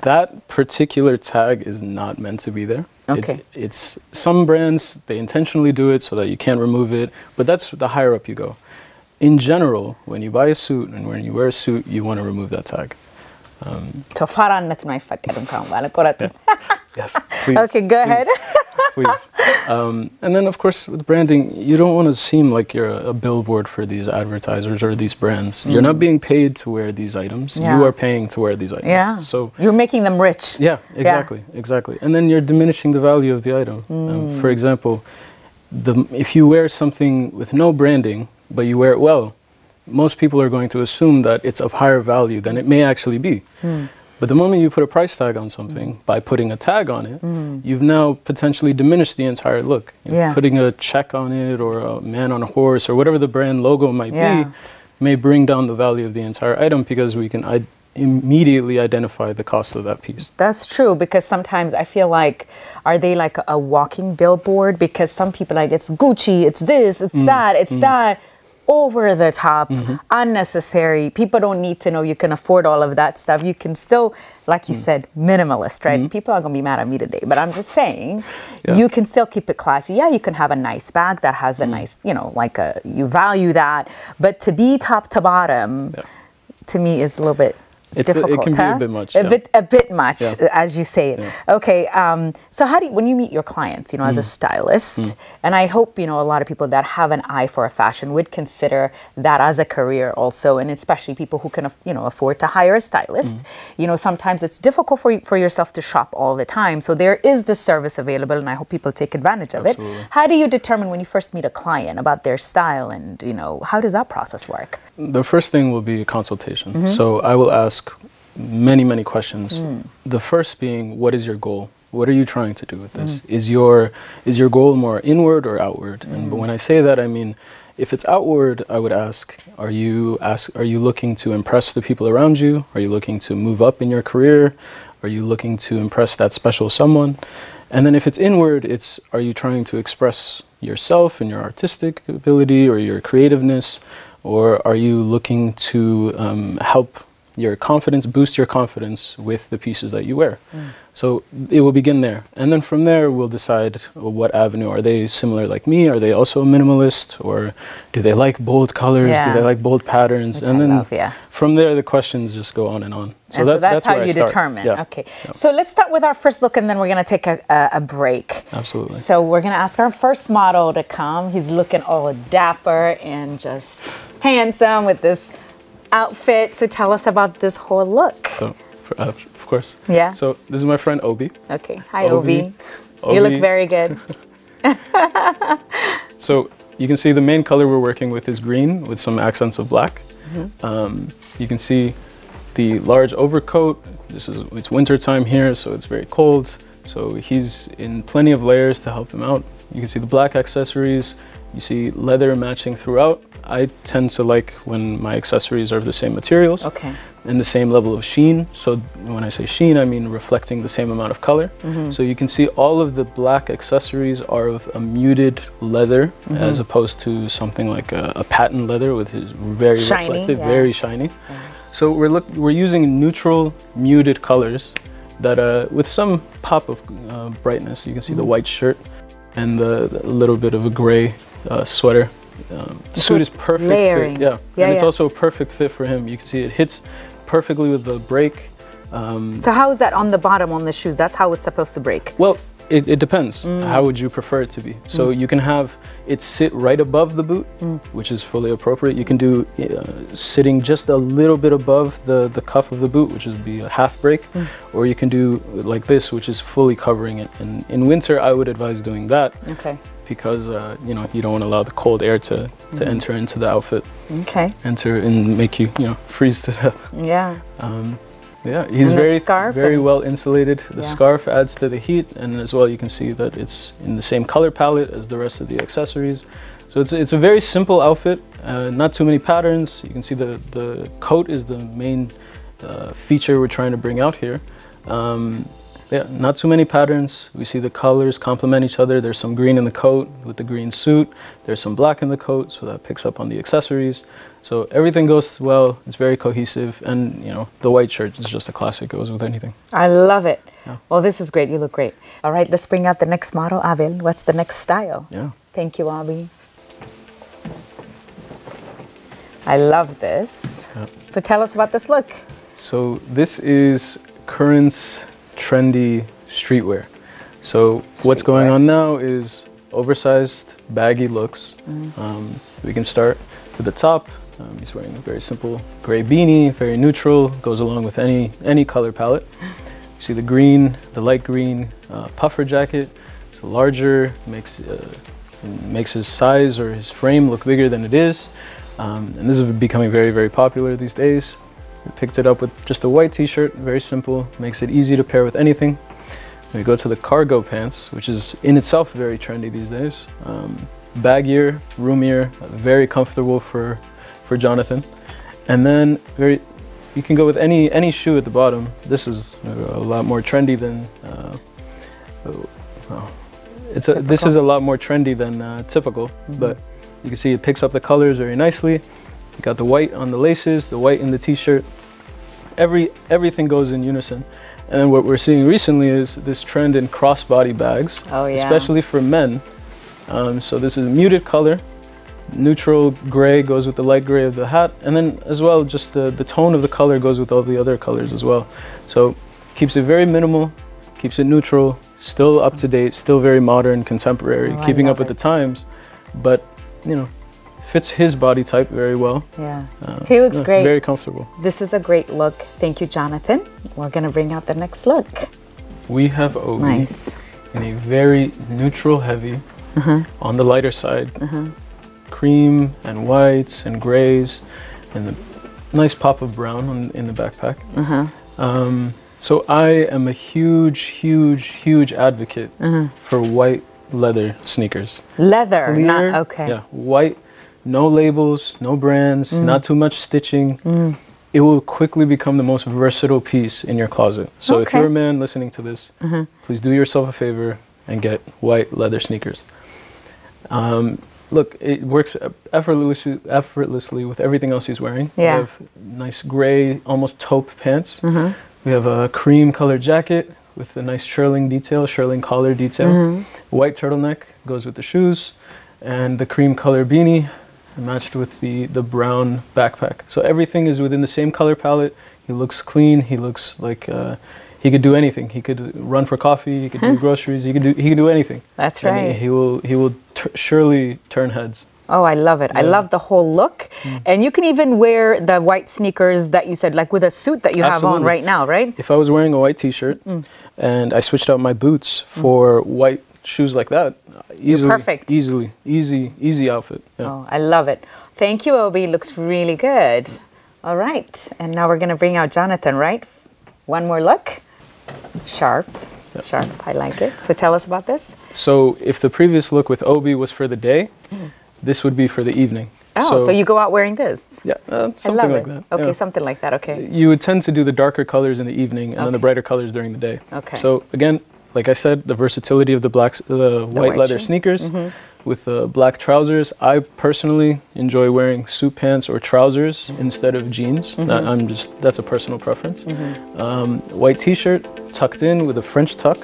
that particular tag is not meant to be there. Okay. It's some brands, they intentionally do it so that you can't remove it, but that's the higher up you go. In general, when you buy a suit and when you wear a suit, you want to remove that tag. Yes, please. Okay, go ahead. Please. And then, of course, with branding, you don't want to seem like you're a billboard for these advertisers or these brands. You're not being paid to wear these items. You are paying to wear these items. Yeah. So you're making them rich. Yeah, exactly. And then you're diminishing the value of the item. For example, if you wear something with no branding, but you wear it well, most people are going to assume that it's of higher value than it may actually be. But the moment you put a price tag on something, by putting a tag on it, you've now potentially diminished the entire look. Putting a check on it or a man on a horse or whatever the brand logo might be may bring down the value of the entire item because we can immediately identify the cost of that piece. That's true, because sometimes I feel like, are they like a walking billboard? Because some people like, it's Gucci, it's this, it's that, it's that. Over the top, unnecessary. People don't need to know you can afford all of that stuff. You can still, like you said, minimalist, right? People are going to be mad at me today, but I'm just saying, you can still keep it classy. Yeah, you can have a nice bag that has a nice, you value that, but to be top to bottom, to me, is a little bit difficult. It can be a bit much. A bit much, as you say it. Okay, so how do you, when you meet your clients, as a stylist, and I hope, a lot of people that have an eye for a fashion would consider that as a career also, and especially people who can, afford to hire a stylist. Sometimes it's difficult for yourself to shop all the time, so there is this service available, and I hope people take advantage of it. How do you determine when you first meet a client about their style, and, how does that process work? The first thing will be a consultation. So I will ask many questions. The first being, what is your goal? What are you trying to do with this? Is your goal more inward or outward? But when I say that, I mean, if it's outward, I would ask, are you looking to impress the people around you? Are you looking to move up in your career? Are you looking to impress that special someone? And then if it's inward, it's, are you trying to express yourself and your artistic ability or your creativeness? Or are you looking to help your confidence, boost your confidence with the pieces that you wear? So it will begin there. And then from there, we'll decide what avenue. Are they similar like me? Are they also a minimalist? Or do they like bold colors? Do they like bold patterns? Which and I then love, from there, the questions just go on and on. So that's how you determine. Yeah. Okay. So let's start with our first look, and then we're going to take a break. Absolutely. So we're going to ask our first model to come. He's looking all dapper and just handsome with this outfit. So tell us about this whole look. So, of course. Yeah. So this is my friend Obi. Okay. Hi, Obi. You look very good. So you can see the main color we're working with is green with some accents of black. You can see the large overcoat. It's winter time here, so it's very cold. So he's in plenty of layers to help him out. You can see the black accessories. You see leather matching throughout. I tend to like when my accessories are of the same materials and the same level of sheen. So when I say sheen, I mean reflecting the same amount of color. So you can see all of the black accessories are of a muted leather as opposed to something like a patent leather, which is very shiny, reflective, very shiny. So we're using neutral, muted colors that with some pop of brightness. You can see the white shirt and the little bit of a gray sweater. The suit is perfect fit, and it's also a perfect fit for him. You can see it hits perfectly with the break. So how is that on the bottom on the shoes? That's how it's supposed to break? Well, it depends. How would you prefer it to be? So you can have it sit right above the boot, which is fully appropriate. You can do sitting just a little bit above the cuff of the boot, which would be a half break, or you can do like this, which is fully covering it. And in winter, I would advise doing that. Okay. Because you know, you don't want to allow the cold air to enter into the outfit. Okay. Enter and make you freeze to death. Yeah. Yeah, he's very well insulated. The scarf adds to the heat, and as well you can see that it's in the same color palette as the rest of the accessories. So it's a very simple outfit, not too many patterns. You can see the coat is the main feature we're trying to bring out here. Yeah, not too many patterns. We see the colors complement each other. There's some green in the coat with the green suit. There's some black in the coat, so that picks up on the accessories. So everything goes well. It's very cohesive, and the white shirt is just a classic. Goes with anything. I love it. Yeah. Well, this is great. You look great. All right, let's bring out the next model, Abel. What's the next style? Yeah. Thank you, Abi. I love this. Yeah. So tell us about this look. So this is current trendy streetwear. So what's going on now is oversized, baggy looks. We can start with the top. He's wearing a very simple gray beanie, very neutral, goes along with any color palette. You see the green, the light green puffer jacket. It's larger, makes his size or his frame look bigger than it is. And this is becoming very, very popular these days. We picked it up with just a white t-shirt, very simple, makes it easy to pair with anything. We go to the cargo pants, which is in itself very trendy these days. Baggier, roomier, very comfortable for Jonathan. And then you can go with any shoe at the bottom. This is a lot more trendy than this is a lot more trendy than typical, but you can see it picks up the colors very nicely. You got the white on the laces, the white in the t-shirt. Everything goes in unison. And then what we're seeing recently is this trend in crossbody bags, especially for men. So this is a muted color, neutral gray goes with the light gray of the hat, and then as well just the tone of the color goes with all the other colors as well. So keeps it very minimal, keeps it neutral, still up to date, still very modern, contemporary, keeping up with the times, but fits his body type very well. Yeah, he looks great. Very comfortable. This is a great look. Thank you, Jonathan. We're gonna bring out the next look. We have Obi in a very neutral heavy, on the lighter side, cream and whites and grays, and the nice pop of brown in the backpack. So I am a huge advocate for white leather sneakers. Leather, Clear, not okay. Yeah, white, no labels, no brands, not too much stitching. It will quickly become the most versatile piece in your closet. So if you're a man listening to this, please do yourself a favor and get white leather sneakers. Look, it works effortlessly with everything else he's wearing. Yeah. We have nice gray, almost taupe pants. We have a cream colored jacket with a nice shearling collar detail. White turtleneck goes with the shoes, and the cream color beanie matched with the brown backpack. So everything is within the same color palette. He looks clean. He looks like he could do anything. He could run for coffee. He could do groceries. He could do anything. That's And right. he will surely turn heads. Oh, I love it. I love the whole look. And you can even wear the white sneakers that you said, like with a suit that you have on right now, right? If I was wearing a white t-shirt and I switched out my boots for white shoes like that, perfect. Easy outfit. Yeah. Oh, I love it. Thank you, Obi. Looks really good. All right. And now we're going to bring out Jonathan, right? One more look. Sharp. Yep. Sharp. I like it. So tell us about this. So if the previous look with Obi was for the day, this would be for the evening. Oh, so you go out wearing this? Yeah, something like that. Okay, yeah. something like that. Okay. You would tend to do the darker colors in the evening and then the brighter colors during the day. Okay. So again, like I said, the versatility of the white leather sneakers with black trousers. I personally enjoy wearing suit pants or trousers instead of jeans. That's a personal preference. White t-shirt tucked in with a French tuck.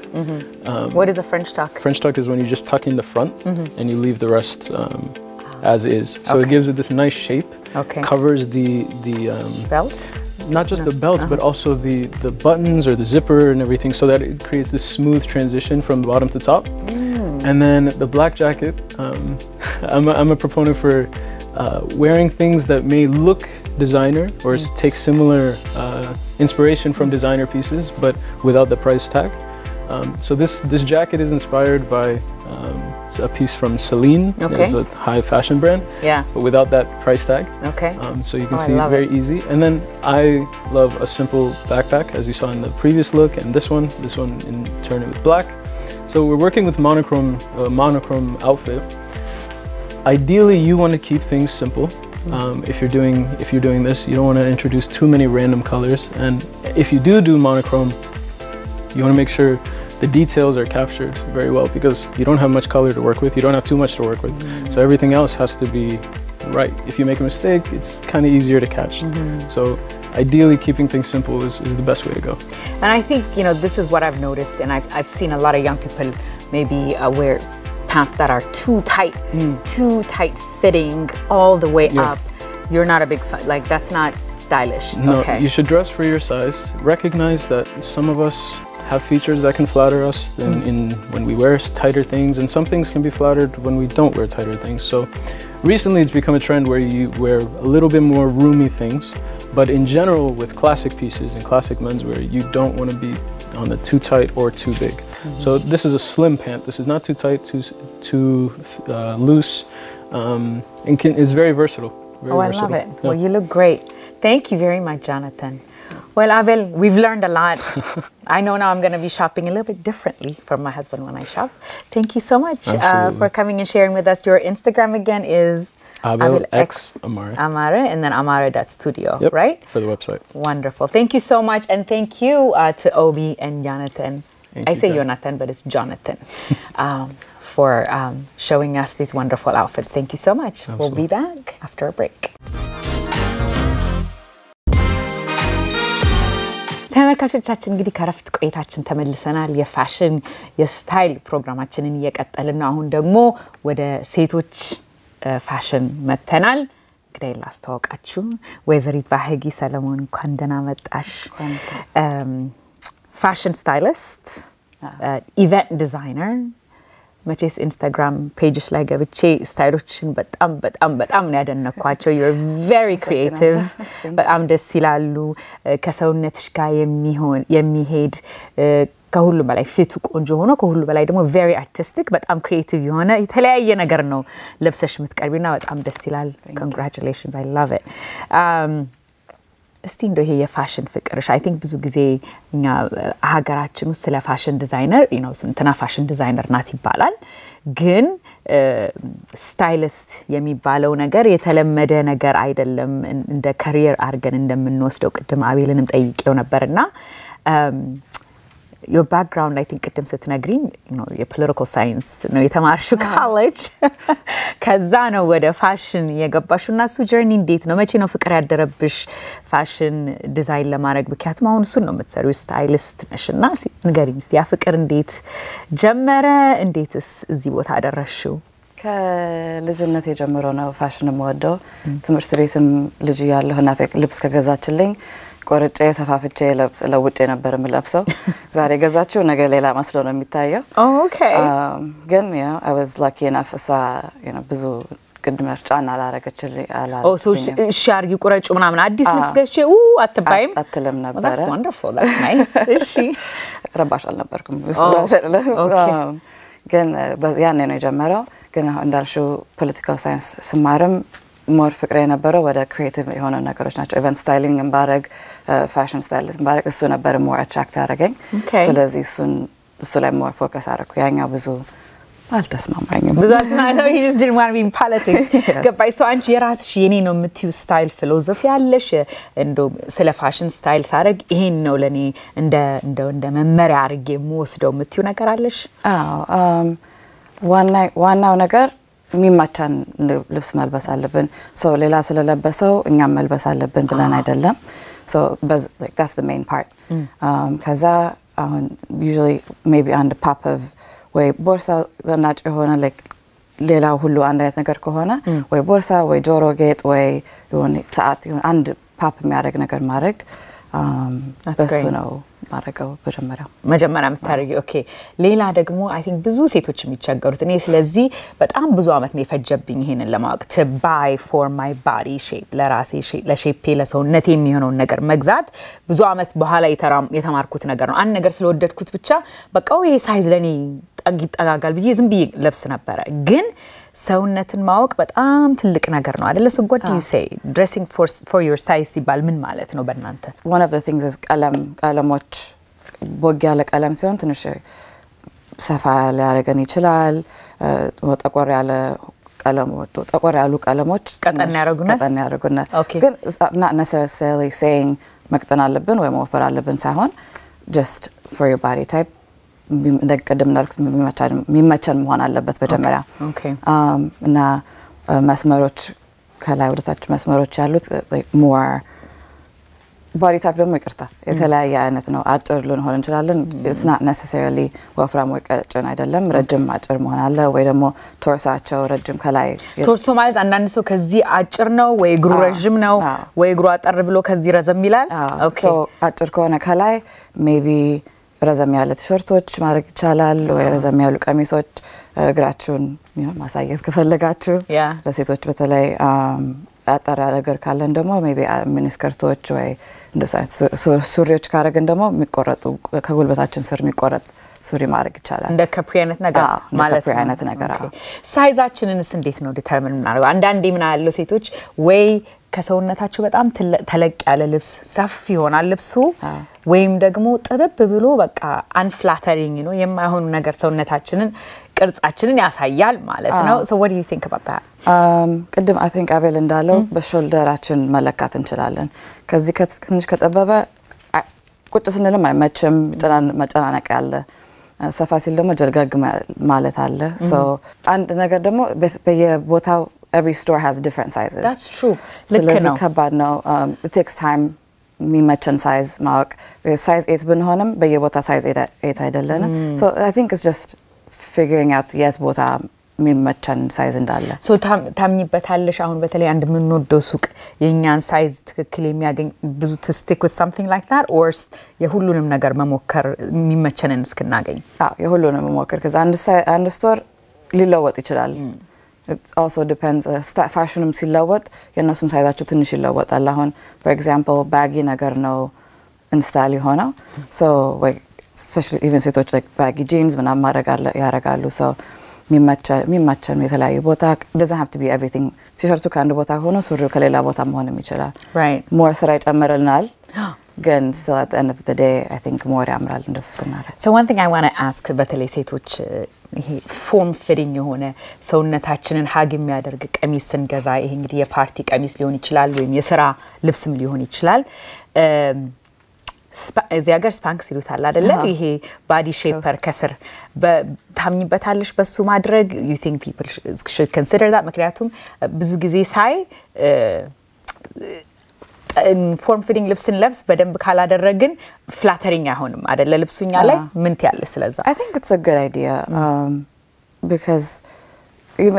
What is a French tuck? French tuck is when you just tuck in the front and you leave the rest as is. So it gives it this nice shape. Okay. Covers the belt? Not just the belt, but also the buttons or the zipper and everything, so that it creates this smooth transition from bottom to top. And then the black jacket, I'm a proponent for wearing things that may look designer or take similar inspiration from designer pieces, but without the price tag. So this jacket is inspired by a piece from Celine. It's a high fashion brand. Yeah. But without that price tag. Okay. So you can see very easy. And then I love a simple backpack, as you saw in the previous look, and this one in turn with black. So we're working with monochrome outfit. Ideally, you want to keep things simple. If you're doing this, you don't want to introduce too many random colors. And if you do monochrome, you want to make sure the details are captured very well, because you don't have much color to work with. You don't have too much to work with. So everything else has to be right. If you make a mistake, it's kind of easier to catch. So ideally, keeping things simple is the best way to go. And I think, this is what I've noticed, and I've seen a lot of young people maybe wear pants that are too tight fitting all the way up. You're not a big fan, like that's not stylish. No, you should dress for your size. Recognize that some of us have features that can flatter us when we wear tighter things, and some things can be flattered when we don't wear tighter things. So recently it's become a trend where you wear a little bit more roomy things, but in general with classic pieces and classic menswear, you don't want to be on the too tight or too big. So this is a slim pant. This is not too tight, too loose, and is very versatile. I love it. Yeah. Well, you look great. Thank you very much, Jonathan. Well, Abel, we've learned a lot. I know now I'm going to be shopping a little bit differently from my husband when I shop. Thank you so much for coming and sharing with us. Your Instagram again is Abel X Amare. Amare, and then amare.studio, right? For the website. Wonderful. Thank you so much. And thank you to Obi and Jonathan. I say Jonathan, but it's Jonathan. For showing us these wonderful outfits. Thank you so much. Absolutely. We'll be back after a break. ተመልካቾቻችን እንግዲህ ከረፍት ቆይታችን ተመልሰናል። የፋሽን የስታይል ፕሮግራማችንን እየቀጠልን ነው። አሁን ደግሞ ወደ ሴቶች ፋሽን መተናል። እንግዲህ ላስተዋውቃችሁ ወይዘሪት ባህጊ ሰለሞን እንኳን ደህና መጣሽ። ፋሽን ስታይሊስት፣ ኢቨንት ዲዛይነር፣ መቼስ ኢንስታግራም ፔጅሽ ላይ ገብቼ ስታይሎችን በጣም ነው ያደነኳቸው። you're very creative በጣም ደስ ይላሉ። ከሰውነትሽ ጋር የሚሄድ ከሁሉ በላይ ፊቱ ቆንጆ ሆኖ ከሁሉ በላይ ደግሞ very artistic በጣም creative የሆነ የተለያየ ነገር ነው ለብሰሽ የምትቀርቢና በጣም ደስ ይላል። Congratulations, I love it. እስቲ እንደው ይሄ የፋሽን ፍቅርሽ I think ብዙ ጊዜ እኛ ሀገራችን ውስጥ ስለ ፋሽን ዲዛይነር እንትና ፋሽን ዲዛይነር ናት ይባላል ግን ስታይሊስት የሚባለው ነገር የተለመደ ነገር አይደለም እንደ ካሪየር አርገን እንደምንወስደው ቅድም አቤልንም ጠይቄው ነበርና your background I think ቅድም ስትነግሪኝ የፖለቲካል ሳይንስ ነው የተማርሽው college ከዛ ነው ወደ ፋሽን የገባሽውና እሱ ጀርኒ እንዴት ነው መቼ ነው ፍቅር ያደረብሽ ፋሽን ዲዛይን ለማድረግ ምክንያቱም አሁን እሱን ነው የምትሰሪው ስታይሊስት ነሽና ንገሪኝ እስቲ ያ ፍቅር እንዴት ጀመረ እንዴትስ እዚህ ቦታ አደረሽው ከልጅነቴ ጀምሮ ነው ፋሽን የምወደው ትምህርት ቤትም ልጅ ያለሁ እናቴ ልብስ ከገዛችልኝ ቆርጬ ሰፋፍቼ ለውጬ ነበር የምለብሰው ዛሬ ገዛችሁ ነገ ሌላ መስሎ ነው የሚታየው okay ግን I was lucky enough ብዙ ቅድመር ጫና አላረገችልኝ so ሻርጊ ቁረጩ ምናምን አዲስ ልብስ ገዝቼ አትባይም አትለም ነበር that's wonderful that's nice እሺ ረባሽ አልነበርኩም ግን ያኔ ነው የጀመረው ግን እንዳልሽው ፖለቲካል ሳይንስ ስማርም more ፍቅር የነበረው ወደ ክሪኤቲቭ የሆነ ነገሮች ናቸው ኢቨንት ስታይሊንግ እንባረግ ፋሽን ስታይሊስት እንባረግ እሱ ነበር more attract ያደረገኝ ስለዚህ እሱ ላይ more focus አደረኩ ያኛው ብዙ አልተስማማኝም ብዙ አልተናነው he just didn't want to be in politics ገባይ so አንቺ የራስሽ የኔ ነው የምትዩ ስታይል ፊሎሶፊ አለሽ እንደው ስለ ፋሽን ስታይል ሳረግ ይሄን ነው ለኔ እንደ መመሪያ አርጌ የምወስደው የምትዩ ነገር አለሽ ዋናው ነገር ሚማቻን ልብስ መልበስ አለብን so ሌላ ስለለበሰው እኛም መልበስ አለብን ብለን አይደለም so like that's the main part ከዛ አሁን usually maybe on the pop of ወይ ቦርሳ ዘናጭ የሆነ like ሌላ ሁሉ አንድ አይነት ነገር ከሆነ ወይ ቦርሳ ወይ ጆሮ ጌጥ ወይ የሆነ ሰዓት የሆነ አንድ ፓፕ የሚያደርግ ነገር ማድረግ በሱ ነው ማረጋው መጀመሪያ ምታረጊ ኦኬ ሌላ ደግሞ I think ብዙ ሴቶች የሚቸገሩት እኔ ስለዚህ በጣም ብዙ አመት ነው የፈጀብኝ ይሄንን ለማወቅ to buy for my body shape ለራሴ shape ለሼፔ ለሰውነቴ የሚሆነው ነገር መግዛት ብዙ አመት በኋላ የተማርኩት ነገር ነው አንድ ነገር ስለወደድኩት ብቻ በቃው ይሄ ሳይዝ ለኔ ጠጋጋል ብዬ ዝም ብዬ ለብስ ነበር ግን ሰውነትን ማወቅ በጣም ትልቅ ነገር ነው አይደለ so what do you say dressing for your size ይባል ምን ማለት ነው በእናንተ one of the things is ቀለሞች ቦግ ያለ ቀለም ሲሆን ትንሽ ሰፋ ያረገን ይችላል ጠቆር ያሉ ቀለሞች ቀጠን ያረጉና ግን not necessarily saying መቅጠን አለብን ወይ መወፈር አለብን ሳይሆን just for your body type እንደቀደም እንዳልኩት ሚመቸን መሆን አለበት በመጀመሪያ እና መስመሮች ከላይ ወደታች መስመሮች ያሉት like more body type ደግሞ ይቅርታ የተለያየ አይነት ነው አጭር ልንሆን እንችላለን it's not necessarily ወፍራም ወይ ቀጭን አይደለም ረጅም አጭር መሆን አለ ወይ ደግሞ ቶርሳቸው ረጅም ከላይ ቶርሶ ማለት አንዳንድ ሰው ከዚህ አጭር ነው ወይ እግሩ ረጅም ነው ወይ እግሩ አጠር ብሎ ከዚህ ረዘም ይላል so አጭር ከሆነ ከላይ maybe ረዘም ያለ ቲሸርቶች ማድረግ ይቻላል ወይ ረዘም ያሉ ቀሚሶች እግራችሁን ማሳየት ከፈለጋችሁ ለሴቶች በተለይ አጠር ያለ እግር ካለን ደግሞ maybe ሚኒስከርቶች ወይ እንደሳይት ሱሪዎች ካረግን ደግሞ የሚቆረጡ ከጉልበታችን ስር የሚቆረጥ ሱሪ ማድረግ ይቻላል እንደ ካፕሪ አይነት ነገር ማለት ነው አይነት ነገር ሳይዛችንንስ እንዴት ነው ዲተርሚን እናደርገው አንዳንዴ ምን አለው ሴቶች ወይ ከሰውነታቸው በጣም ተለቅ ያለ ልብስ ሰፊ ይሆናል ልብሱ ወይም ደግሞ ጥብብ ብሎ በቃ unflattering ነው የማይሆን ነገር ሰውነታችንን ቅርጻችንን ያሳያል ማለት ነው so what do you think about that ቅድም I think አቤል እንዳለው በሾልደራችን መለካት እንችላለን ከዚህ ከትንሽ ከጠበበ ቁጭ ስንልም አይመችም መጨናነቅ ያለ ሰፋ ሲል ደግሞ ጀርጋግ ማለት አለ so አንድ ነገር ደግሞ በየቦታው every store has different sizes that's true ስለዚህ ከባድ ነው it takes time የሚመቸን size ማወቅ size 8 ብንሆንም በየቦታ size 8 አይደለንም so I think it's just figuring out የት ቦታ የሚመቸን size እንዳለ so ታምኝበታለሽ አሁን በተለይ አንድ ምንወደው ሱቅ የኛን size ትክክል የሚያገኝ ብዙ to stick with something like that or የሁሉንም ነገር መሞከር የሚመቸንን እስክናገኝ የሁሉንም መሞከር ከዛ አንድ store ሊለወጥ ይችላል it also depends fashionum ሲለወጥ የነሱም ሳይዛቸው ትንሽ ይለወጣል አሁን for example baggy ነገር ነው install ሆነው so like especially even ሴቶች like baggy jeans ምናምን ያረጋሉ so የሚመቸን የተለያዩ ቦታ doesn't have to be everything ቲሸርቱ ከአንድ ቦታ ሆኖ ሱሪው ከሌላ ቦታ መሆንም ይችላል right more ስራ ይጨምርልናል ግን still at the end of the day I think more ያምራል እንደሱ ስናረግ so one thing I want to ask በተለይ ሴቶች ይሄ ፎርም ፊቲንግ የሆነ ሰውነታችንን ሀግ የሚያደርግ ቀሚስ ስንገዛ ይሄ እንግዲህ የፓርቲ ቀሚስ ሊሆን ይችላል ወይም የሥራ ልብስም ሊሆን ይችላል እዚህ ሀገር ስፓንክስ ይሉታል አይደለ ይሄ ባዲ ሼፐር ከስር ታምኝበታለሽ በሱ ማድረግ you think people should consider that ምክንያቱም ብዙ ጊዜ ሳይ ፎርም ፊቲንግ ልብስን ለብስ በደንብ ካላደረግን ፍላተሪንግ አይሆንም አይደለ ልብሱኛ ላይ ምን ትያለሽ ስለዛ I think it's a good idea because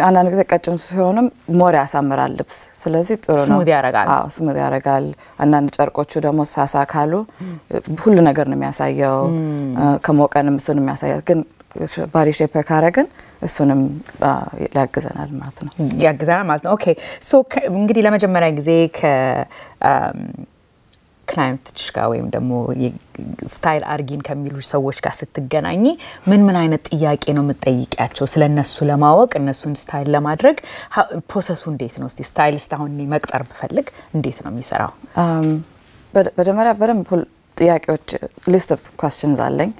አንዳንድ ጊዜ ቀጭን ሲሆንም ሞር ያሳምራል ልብስ ስለዚህ ጥሩ ነው ስሙዝ ያረጋል ስሙዝ ያረጋል አንዳንድ ጨርቆቹ ደግሞ ሳሳ ካሉ ሁሉ ነገር ነው የሚያሳየው ከሞቀንም እሱንም የሚያሳያል ግን ባዲ ሼፐር ካረግን እሱንም ያግዘናል ማለት ነው ኦኬ ሶ እንግዲህ ለመጀመሪያ ጊዜ ክላይንቶች ጋር ወይም ደግሞ ስታይል አርጊን ከሚሉ ሰዎች ጋር ስትገናኝ ምን አይነት ጥያቄ ነው የምትጠይቂያቸው ስለነሱ ለማወቅ እነሱን ስታይል ለማድረግ ፕሮሰሱ እንዴት ነው እስቲ ስታይሊስት አሁን መቅጠር በፈልግ እንዴት ነው የሚሰራው በመጀመሪያ በደንብ ጥያቄዎች ሊስት ኦፍ ኳስችንስ አለኝ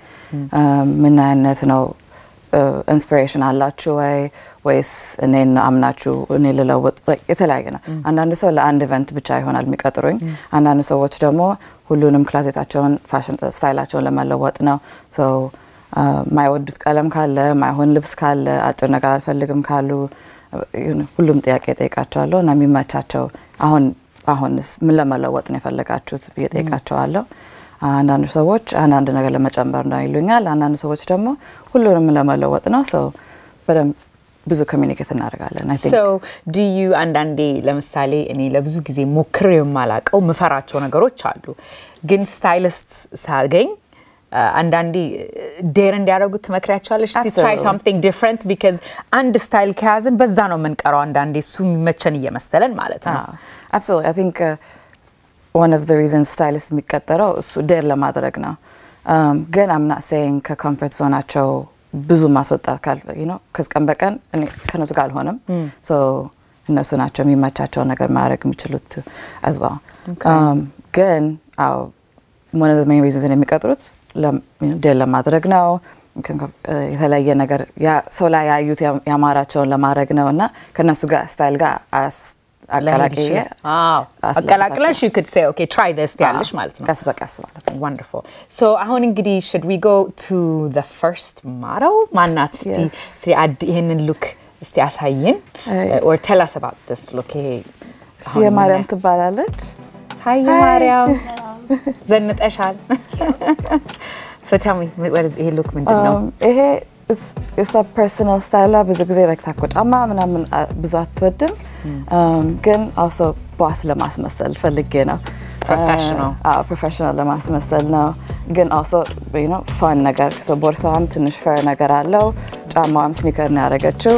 ምን አይነት ነው ኢንስፒሬሽን አላችሁ ወይስ እኔን አምናችሁ እኔ ለለውጥ የተለያየ ነው አንዳንድ ሰው ለአንድ ኢቨንት ብቻ ይሆናል የሚቀጥሩኝ አንዳንድ ሰዎች ደግሞ ሁሉንም ክላሴታቸውን ፋሽን ስታይላቸውን ለማለወጥ ነው ሶ ማይወዱት ቀለም ካለ ማይሆን ልብስ ካለ አጭር ነገር አልፈልግም ካሉ ሁሉም ጥያቄ ጠይቃቸዋለሁ እና የሚመቻቸው አሁንስ ምን ለማለወጥ ነው የፈለጋችሁት ጠይቃቸዋለሁ አንዳንድ ሰዎች አንዳንድ ነገር ለመጨመር ነው ይሉኛል አንዳንድ ሰዎች ደግሞ ሁሉንም ለማለወጥ ነው ሶ በደም ብዙ ኮሚኒኬት እናደርጋለን I think so do you አንዳንዴ ለምሳሌ እኔ ለብዙ ጊዜ ሞክሬው የማላቀው መፈራቸው ነገሮች አሉ ግን ስታይሊስት ሳገኝ አንዳንዴ ዴር እንዲያደርጉት ትመክሪያቸዋለሽ to try something different because አንድ ስታይል ከያዝን በዛ ነው መንቀረው አንዳንዴ እሱ የሚመቸን እየመሰለን ማለት ነው absolutely I think one of the reasons stylist የሚቀጠረው እሱ ዴር ለማድረግ ነው ግን I'm not saying ከኮምፎርት ዞናቸው ብዙ ማስወጣት ካል you know ከስቀን በቀን እኔ ከነሱ ጋር አልሆንም so እነሱ ናቸው የሚመቻቸው ነገር ማድረግ የሚችሉት as well ግን one of the main reasons የሚቀጥሩት ዴር ለማድረግ ነው የተለያየ ነገር ያ ሰው ላይ ያዩት ያማራቸውን ለማድረግ ነውና ከነሱ ጋር ስታይል ጋር አቀላቅለሽ you could say okay try this ያለሽ ማለት ነው ቀስ በቀስ ማለት ነው wonderful so አሁን እንግዲህ should we go to the first model ማናት እስቲ ይሄንን look እስቲ አሳይን or tell us about this look የማርያም ትባላለች hi ማርያም ዘንጠሻል so tell me what is ይሄ look ምንድነው ይሄ it's a personal style ብዙ ጊዜ like ታቆጫማ ምናምን ብዙ አትወድም ግን also boss ለማስመሰል ፈልጌ ነው professional ለማስመሰል ነው ግን also you know fun ነገር so ቦርሳም ትንሽ fair ነገር አለው ጫማም ስኒከር ነው ያረጋችው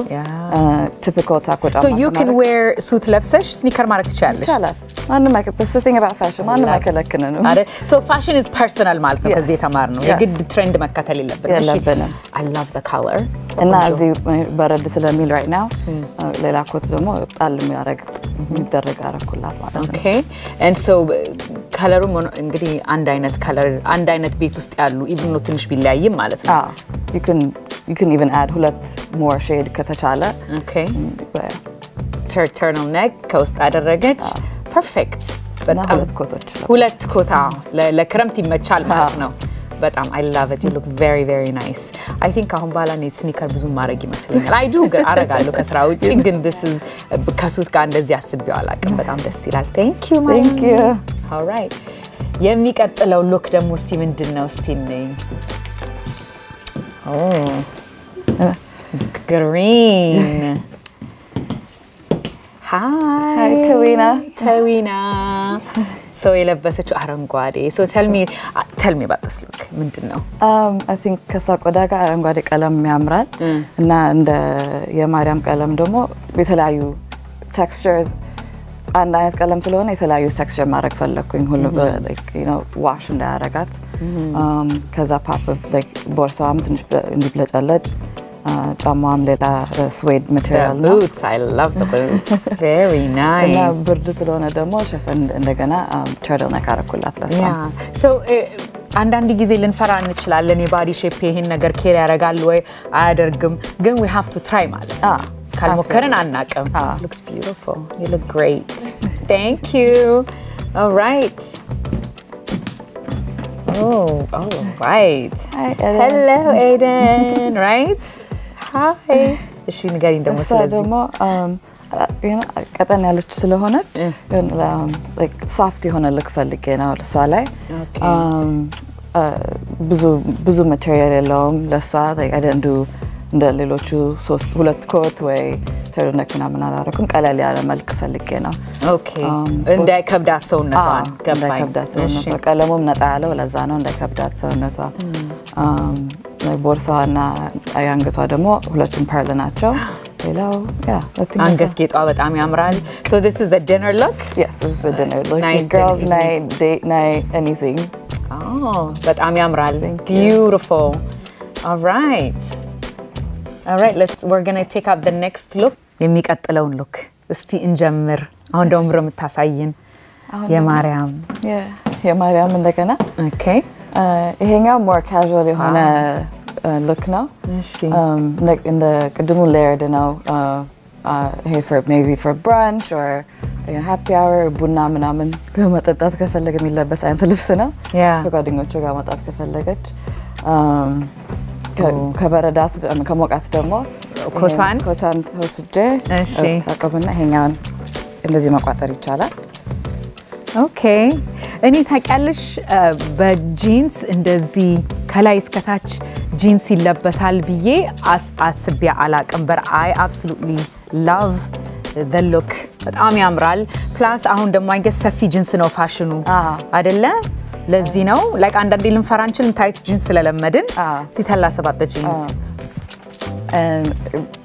typical ታቆጫማ so you can wear suit ለብሰሽ ስኒከር ማድረግ ትችላለሽ ይቻላል ማንም the thing about fashion ማንም አይከለክነንም so fashion is personal ማለት ነው ከዚህ ተማር ነው የግድ ትሬንድ መከተል የለብንም I love the color እና እዚህ በረድ ስለሚል right now ሌላ ኮት ደግሞ ጣልም ያረግ የሚደረግ አረኩላት ማለት ነው okay and so ከለሩ እንግዲህ አንድ አይነት ከለር አንድ አይነት ቤት ውስጥ ያሉ even ነው ትንሽ ቢለያይም ማለት ነው you can even add ሁለት more shade ከተቻለ okay turtleneck ከውስጥ አደረገች perfect በጣም ሁለት ኮታ ለክረምት ይመቻል ማለት ነው በጣም I love it you look very very nice I think አሁን ባላ ነው ስኒከር ብዙ ማድረግ ይመስለኛል I do አረጋለሁ ከስራ ውጪ ግን this is ከሱት ጋር እንደዚህ አስቤው አላውቅም በጣም ደስ ይላል thank you all right የሚቀጥለው ሉክ ደግሞ እስቲ ምንድነው እስቲ ነኝ green hi Tawina so የለበሰችው አረንጓዴ so tell me about this look ምንድነው I think ከሳቆዳ ጋር አረንጓዴ ቀለም ያምራል እና እንደ የማርያም ቀለም ደግሞ የተለያዩ textures አንድ አይነት ቀለም ስለሆነ የተለያዩ texture ማድረግ ፈለኩኝ ሁሉ like you know wash እንዳያረጋት ከዛ pop of like ቦርሳም ትንሽ እንዲብለጨለጭ ጫማም ሌላ suede material The boots, I love the boots. Very nice. እና ብርድ ስለሆነ ደግሞ ሸፈን እንደገና turtleneck አረኩላት ለሷ Yeah. So አንዳንድ ጊዜ ልንፈራ እንችላለን የባዲ ሼፕ ይሄን ነገር ኬር ያደርጋል ወይ አያደርግም ግን we have to try ማለት ካልሞከርን አናውቅም. Looks beautiful. You look great. Thank you. All right. Oh, all right. Hi, Eden. Hello, Eden. Right? Hi. እሺ ንገሪኝ ደግሞ ስለዚህ ደግሞ ቀጠን ያለች ስለሆነች like soft የሆነ look ፈልጌ ነው ለሷ ላይ ብዙ material የለውም ለሷ like I didn't do እንደ ሌሎቹ ሁለት ኮት ወይ turtleneck ምናምን አላረኩም ቀለል ያለ መልክ ፈልጌ ነው ኦኬ እንዳይከብዳት ሰውነቷን እንዳይከብዳት ሰውነቷ ቀለሙም ነጣ ያለው ለዛ ነው እንዳይከብዳት ሰውነቷ ቦርሳዋና አያንገቷ ደግሞ ሁለቱም ፐርል ናቸው ሌላው አንገት ጌጧ በጣም ያምራል so this is a dinner look yes this is a dinner look nice girls night date night anything oh በጣም ያምራል beautiful all right we're going to take up the next look የሚቀጥለውን look እስቲ እንጀምር አሁን ደግሞ የምታሳይን የማርያም እንደገና okay ይሄኛው more casual የሆነ look ነው እሺ እንደ ቅድሙ layered ነው hey for maybe for brunch or happy hour ቡና ምናምን ከመጠጣት ከፈለገ የሚለበስ አይነት ልብስ ነው ከጓደኞቿ ጋር መጣት ከፈለገች ከበረዳት ከሞቃት ደግሞ ኮታን ወስጄ ታቀብና ይሄኛውን እንደዚህ መቋጠር ይቻላል ኦኬ እኔ ታውቂያለሽ በጂንስ እንደዚህ ከላይ እስከታች ጂንስ ይለበሳል ብዬ አስቤ አላቅም but I absolutely love the look በጣም ያምራል ፕላስ አሁን ደግሞ I guess ሰፊ ጂንስ ነው ፋሽኑ አይደለ ለዚህ ነው like አንዳንዴ ልንፈራንችን ታይት ጂንስ ስለለመድን ሲተላ ሰባት ጂንስ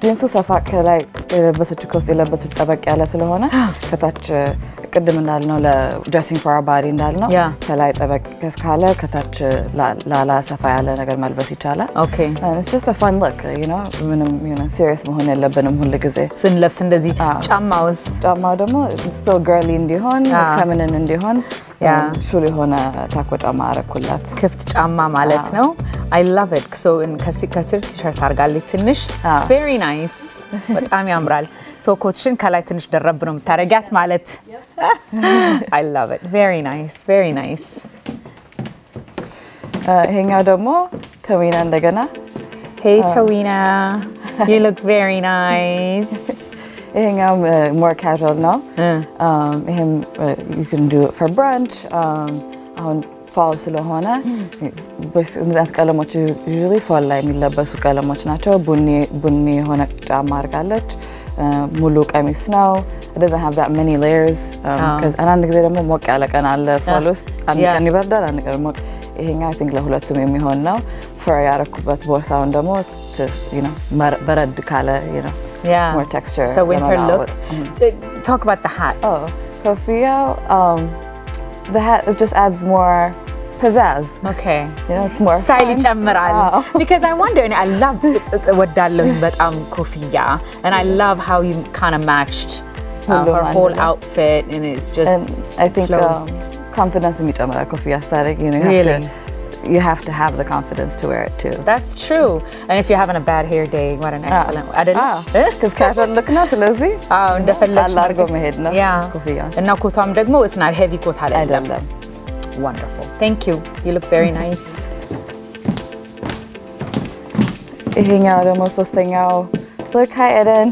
ጂንሱ ሰፋ ከላይ የለበሰችው ከውስጥ የለበሰችው ጠበቅ ያለ ስለሆነ ከታች ቅድም እንዳልነው ለድሬሲንግ ፎር አወር ባዲ እንዳልነው ከላይ ጠበቅ ካለ ከታች ላላ ሰፋ ያለ ነገር መልበስ ይቻላል okay it's just a fun look ምንም serious መሆን የለብንም ሁሉ ጊዜ ስንለብስ እንደዚህ ጫማው ደግሞ still girly እንዲሆን feminine እንዲሆን ሹል የሆነ ታኮ ጫማ አረኩላት ክፍት ጫማ ማለት ነው I love it so ከስር ቲሸርት አርጋለች ትንሽ very nice በጣም ያምራል so ኮትሽን ከላይ ትንሽ ደረብ ነው የምታረጋት ማለት I love it very nice ይሄኛው ደግሞ ተዊና እንደገና hey Tawina you look very nice ይሄኛው more casual ነው ይሄም you can do it for brunch አሁን fall ስለሆነ በስንት ቀለሞች usually fall ላይ የሚለበሱ ቀለሞች ናቸው ቡኒ የሆነ ጫማ አርጋለች ሙሉ ቀሚስ ነው it doesn't have that many layers because አንድ ጊዜ ደግሞ ሞቅ ያለ ቀን አለ fall ውስጥ አንድ ቀን ይበርዳል አንድ ቀን ሞቅ ይሄኛው I think ለሁለቱም የሚሆን ነው fur ያረኩበት ቦርሳውን ደግሞ በረድ ካለ more texture so winter look talk about the hat ኮፍያው the hat just adds more pizzazz okay it's more style ይጨምራል because I wonder and I love ወዳለሁኝ በጣም ኮፍያ and I love how you kind of matched her whole outfit and it's just and I think confidence የሚጨምራል ኮፍያ ስታደርግ you have to have the confidence to wear it too that's true and if you're having a bad hair day what an excellent because casual look ነው ስለዚህ እንደፈለግሽ አድርጎ መሄድ ነው ኮፍያ እና ኮቷም ደግሞ it's not heavy ኮት አይደለም wonderful thank you you look very nice ይሄኛው ደግሞ ሶስተኛው look hi Eden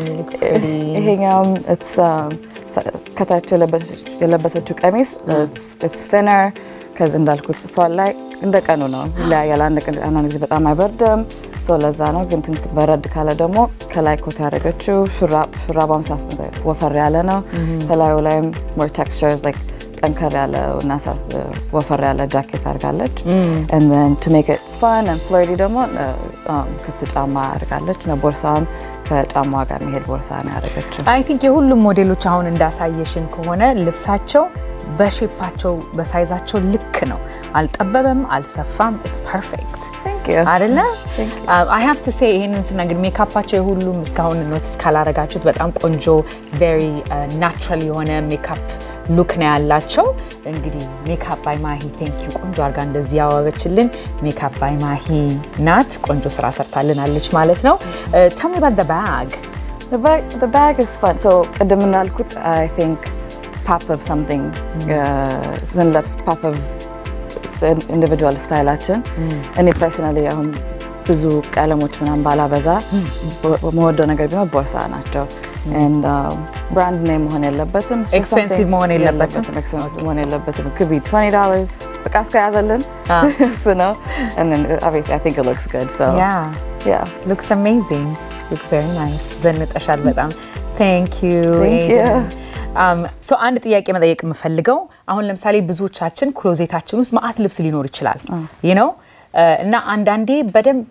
you look pretty ይሄኛው it's ከታች የለበሰችው ቀሚስ it's thinner ከዛ እንዳልኩት fall ላይ እንደቀኑ ነው ያለ አንድ ጊዜ በጣም አይበርድም so ለዛ ነው ግን ትንሽ በረድ ካለ ደግሞ ከላይ ኮት ያደረገችው ሹራባም ወፈር ያለ ነው ከላዩ ላይም more textures like ጠንከር ያለ እና ወፈር ያለ ጃኬት አርጋለች and then to make it fun and flirty ደግሞ ክፍት ጫማ አርጋለች ነው ቦርሳም ከጫማዋ ጋር የሚሄድ ቦርሳ ነው ያደረገችው I think የሁሉም ሞዴሎች አሁን እንዳሳየሽን ከሆነ ልብሳቸው በሼፓቸው በሳይዛቸው ልክ ነው አልጠበበም አልሰፋም it's perfect thank you. አይደለ? Thank you. I have to say ይሄንን ስናገር ሜካፓቸው ሁሉም እስካሁን ኖቲስ ካላረጋችሁት በጣም ቆንጆ very natural የሆነ ሜካፕ ሉክ ነው ያላቸው እንግዲህ ሜካፕ ባይ ማሂ ቴንክ ዩ ቆንጆ አርጋ እንደዚህ ያዋበችልን ሜካፕ ባይ ማሂ ናት ቆንጆ ስራ ሰርታልናለች ማለት ነው tell me about the bag the bag is fun so ቀደም እንዳልኩት I think pop of something ስንለብስ pop of individual styleአችን እኔ personally አሁን ብዙ ቀለሞች ምናምን ባላበዛ መወደው ነገር ቢኖር ቦርሳ ናቸው and brand name መሆን የለበትም expensive መሆን የለበትም could be $20 በቃ እስከያዘልን so no and then obviously I think it looks good so yeah looks amazing look very nice ዘንጠሻል በጣም thank you so አንድ ጥያቄ መጠየቅ የምፈልገው አሁን ለምሳሌ ብዙዎቻችን ክሎዜታችን ውስጥ ማአት ልብስ ሊኖር ይችላል you know እና አንዳንዴ በደንብ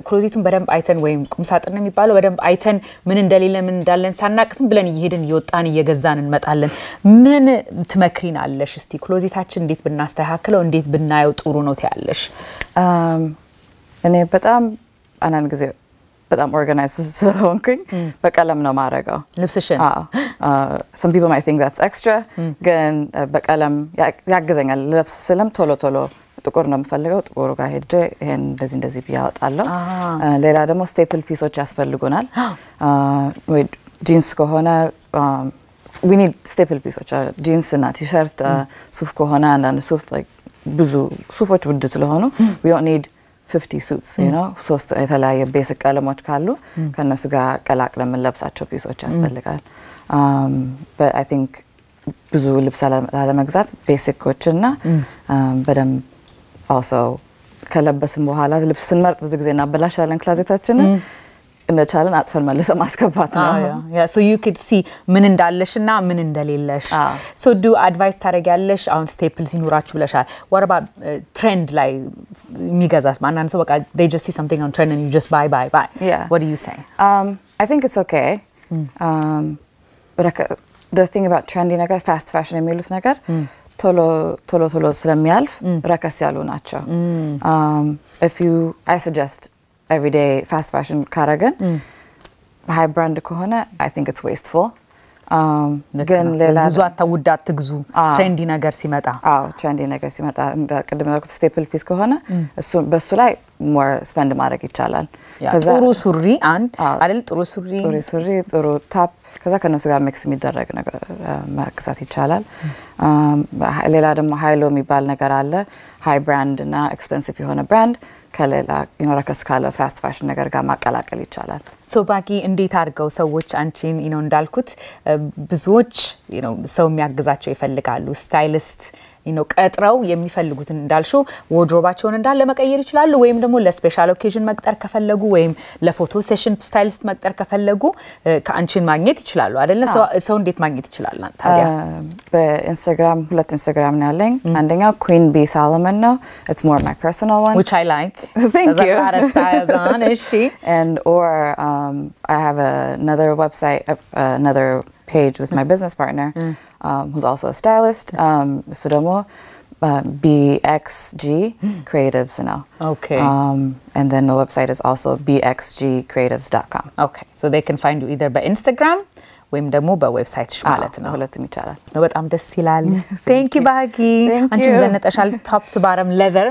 ክሎዚቱን በደንብ አይተን ወይም ቁምሳጥን የሚባለው በደንብ አይተን ምን እንደሌለ ምን እንዳለን ሳናቅስም ብለን ይሄድን ይወጣን እየገዛን እንመጣለን ምን ትመክሪናለሽ እስቲ ክሎዚታችን እንዴት ብናስተካክለው እንዴት ብናየው ጥሩ ነው ታያለሽ እኔ በጣም አናን ጊዜ በጣም organized ስለሆንኩኝ በቀለም ነው ማረጋው ልብስሽን some people might think that's extra ግን በቀለም ያገዘኛል ልብስ ስለም ቶሎ ጥቁር ነው የምፈልገው ጥቁሩ ጋር ሄጄ ይሄን እንደዚህ ቢያወጣለሁ ሌላ ደግሞ ስቴፕል ፒሶች ያስፈልጉናል ወይ ጂንስ ከሆነ we need staple ፒሶች ጂንስ እና ቲ-ሸርት ሱፍ ከሆነ አንዳንድ ሱፍ like ብዙ ሱፎች ውድ ስለሆኑ we don't need 50 suits you know ሶስት የተለያየ ቤሲክ ቀለሞች ካሉ ከነሱ ጋር ቀላቅለን የምንለብሳቸው ፒሶች ያስፈልጋል but I think ብዙ ልብስ ላለመግዛት ቤሲኮችና በደንብ also ከለበስን በኋላ ልብስ ስንመርጥ ብዙ ጊዜ እናበላሻለን ክሎዜታችንን እንደቻለን አጥፈን መልሰን ማስገባት ነው yeah so you could see ምን እንዳለሽና ምን እንደሌለሽ so do advice ታረጋለሽ አሁን staples ይኑራችሁ ብለሻል what about trend ላይ የሚገዛስ ማንናን ሰው በቃ they just see something on trend and you just buy yeah. what do you say I think it's okay but the thing about trendy ነገር fast fashion የሚሉት ነገር ቶሎ ስለሚያልፍ ረከስ ያሉ ናቸው if you I suggest everyday fast fashion ካረገን high brand ከሆነ I think it's wasteful ግን ሌላ ብዙ አታውዳ ትግዙ ትሬንዲ ነገር ሲመጣ ትሬንዲ ነገር ሲመጣ እንደቀደም ያልኩት ስቴፕል ፒስ ከሆነ እሱ በሱ ላይ more spend ማድረግ ይቻላል ጥሩ ሱሪ አንድ አይደል ጥሩ ሱሪ ጥሩ ታፕ ከዛ ከነሱ ጋር ሚክስ የሚደረግ ነገር ማክሳት ይቻላል ሌላ ደግሞ ሃይሎ የሚባል ነገር አለ ሃይ ብራንድ እና ኤክስፔንሲቭ የሆነ ብራንድ ከሌላ ረከስ ካለ ፋስት ፋሽን ነገር ጋር ማቀላቀል ይቻላል ሶ ባቂ እንዴት አድርገው ሰዎች አንቺን እንዳልኩት ብዙዎች ሰው የሚያግዛቸው ይፈልጋሉ ስታይሊስት ቀጥረው የሚፈልጉትን እንዳልሹ ወርድሮባቸውን እንዳለ መቀየር ይችላሉ ወይም ደግሞ ለስፔሻል ኦኬዥን መቅጠር ከፈለጉ ወይም ለፎቶ ሴሽን ስታይሊስት መቅጠር ከፈለጉ ከአንቺን ማግኘት ይችላሉ አይደለ ሰው እንዴት ማግኘት ይችላል ታዲያ በኢንስታግራም ሁለት ኢንስታግራም ነው ያለኝ አንደኛው Queen Bee Solomon ነው it's more my personal one which I like thank you styles on is she and or I have another website another page with my business partner who's also a stylist so demo BXG Creatives now okay and then the website is also bxgcreatives.com okay so they can find you either by Instagram ወይም ደግሞ በዌብሳይትሽ ማለት ነው ሁለቱም ይቻላል በጣም ደስ ይላል thank you ባጊ አንቺም ዘነጠሻል top to bottom leather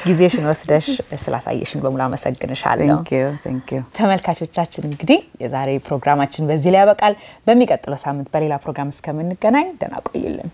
ጊዜሽን ወስደሽ ስላሳየሽን በሙሉ አመሰግንሻለሁ thank you ተመልካቾቻችን እንግዲህ የዛሬ ፕሮግራማችን በዚህ ላይ ያበቃል በሚቀጥለው ሳምንት በሌላ ፕሮግራም እስከምንገናኝ ደህና ቆዩልን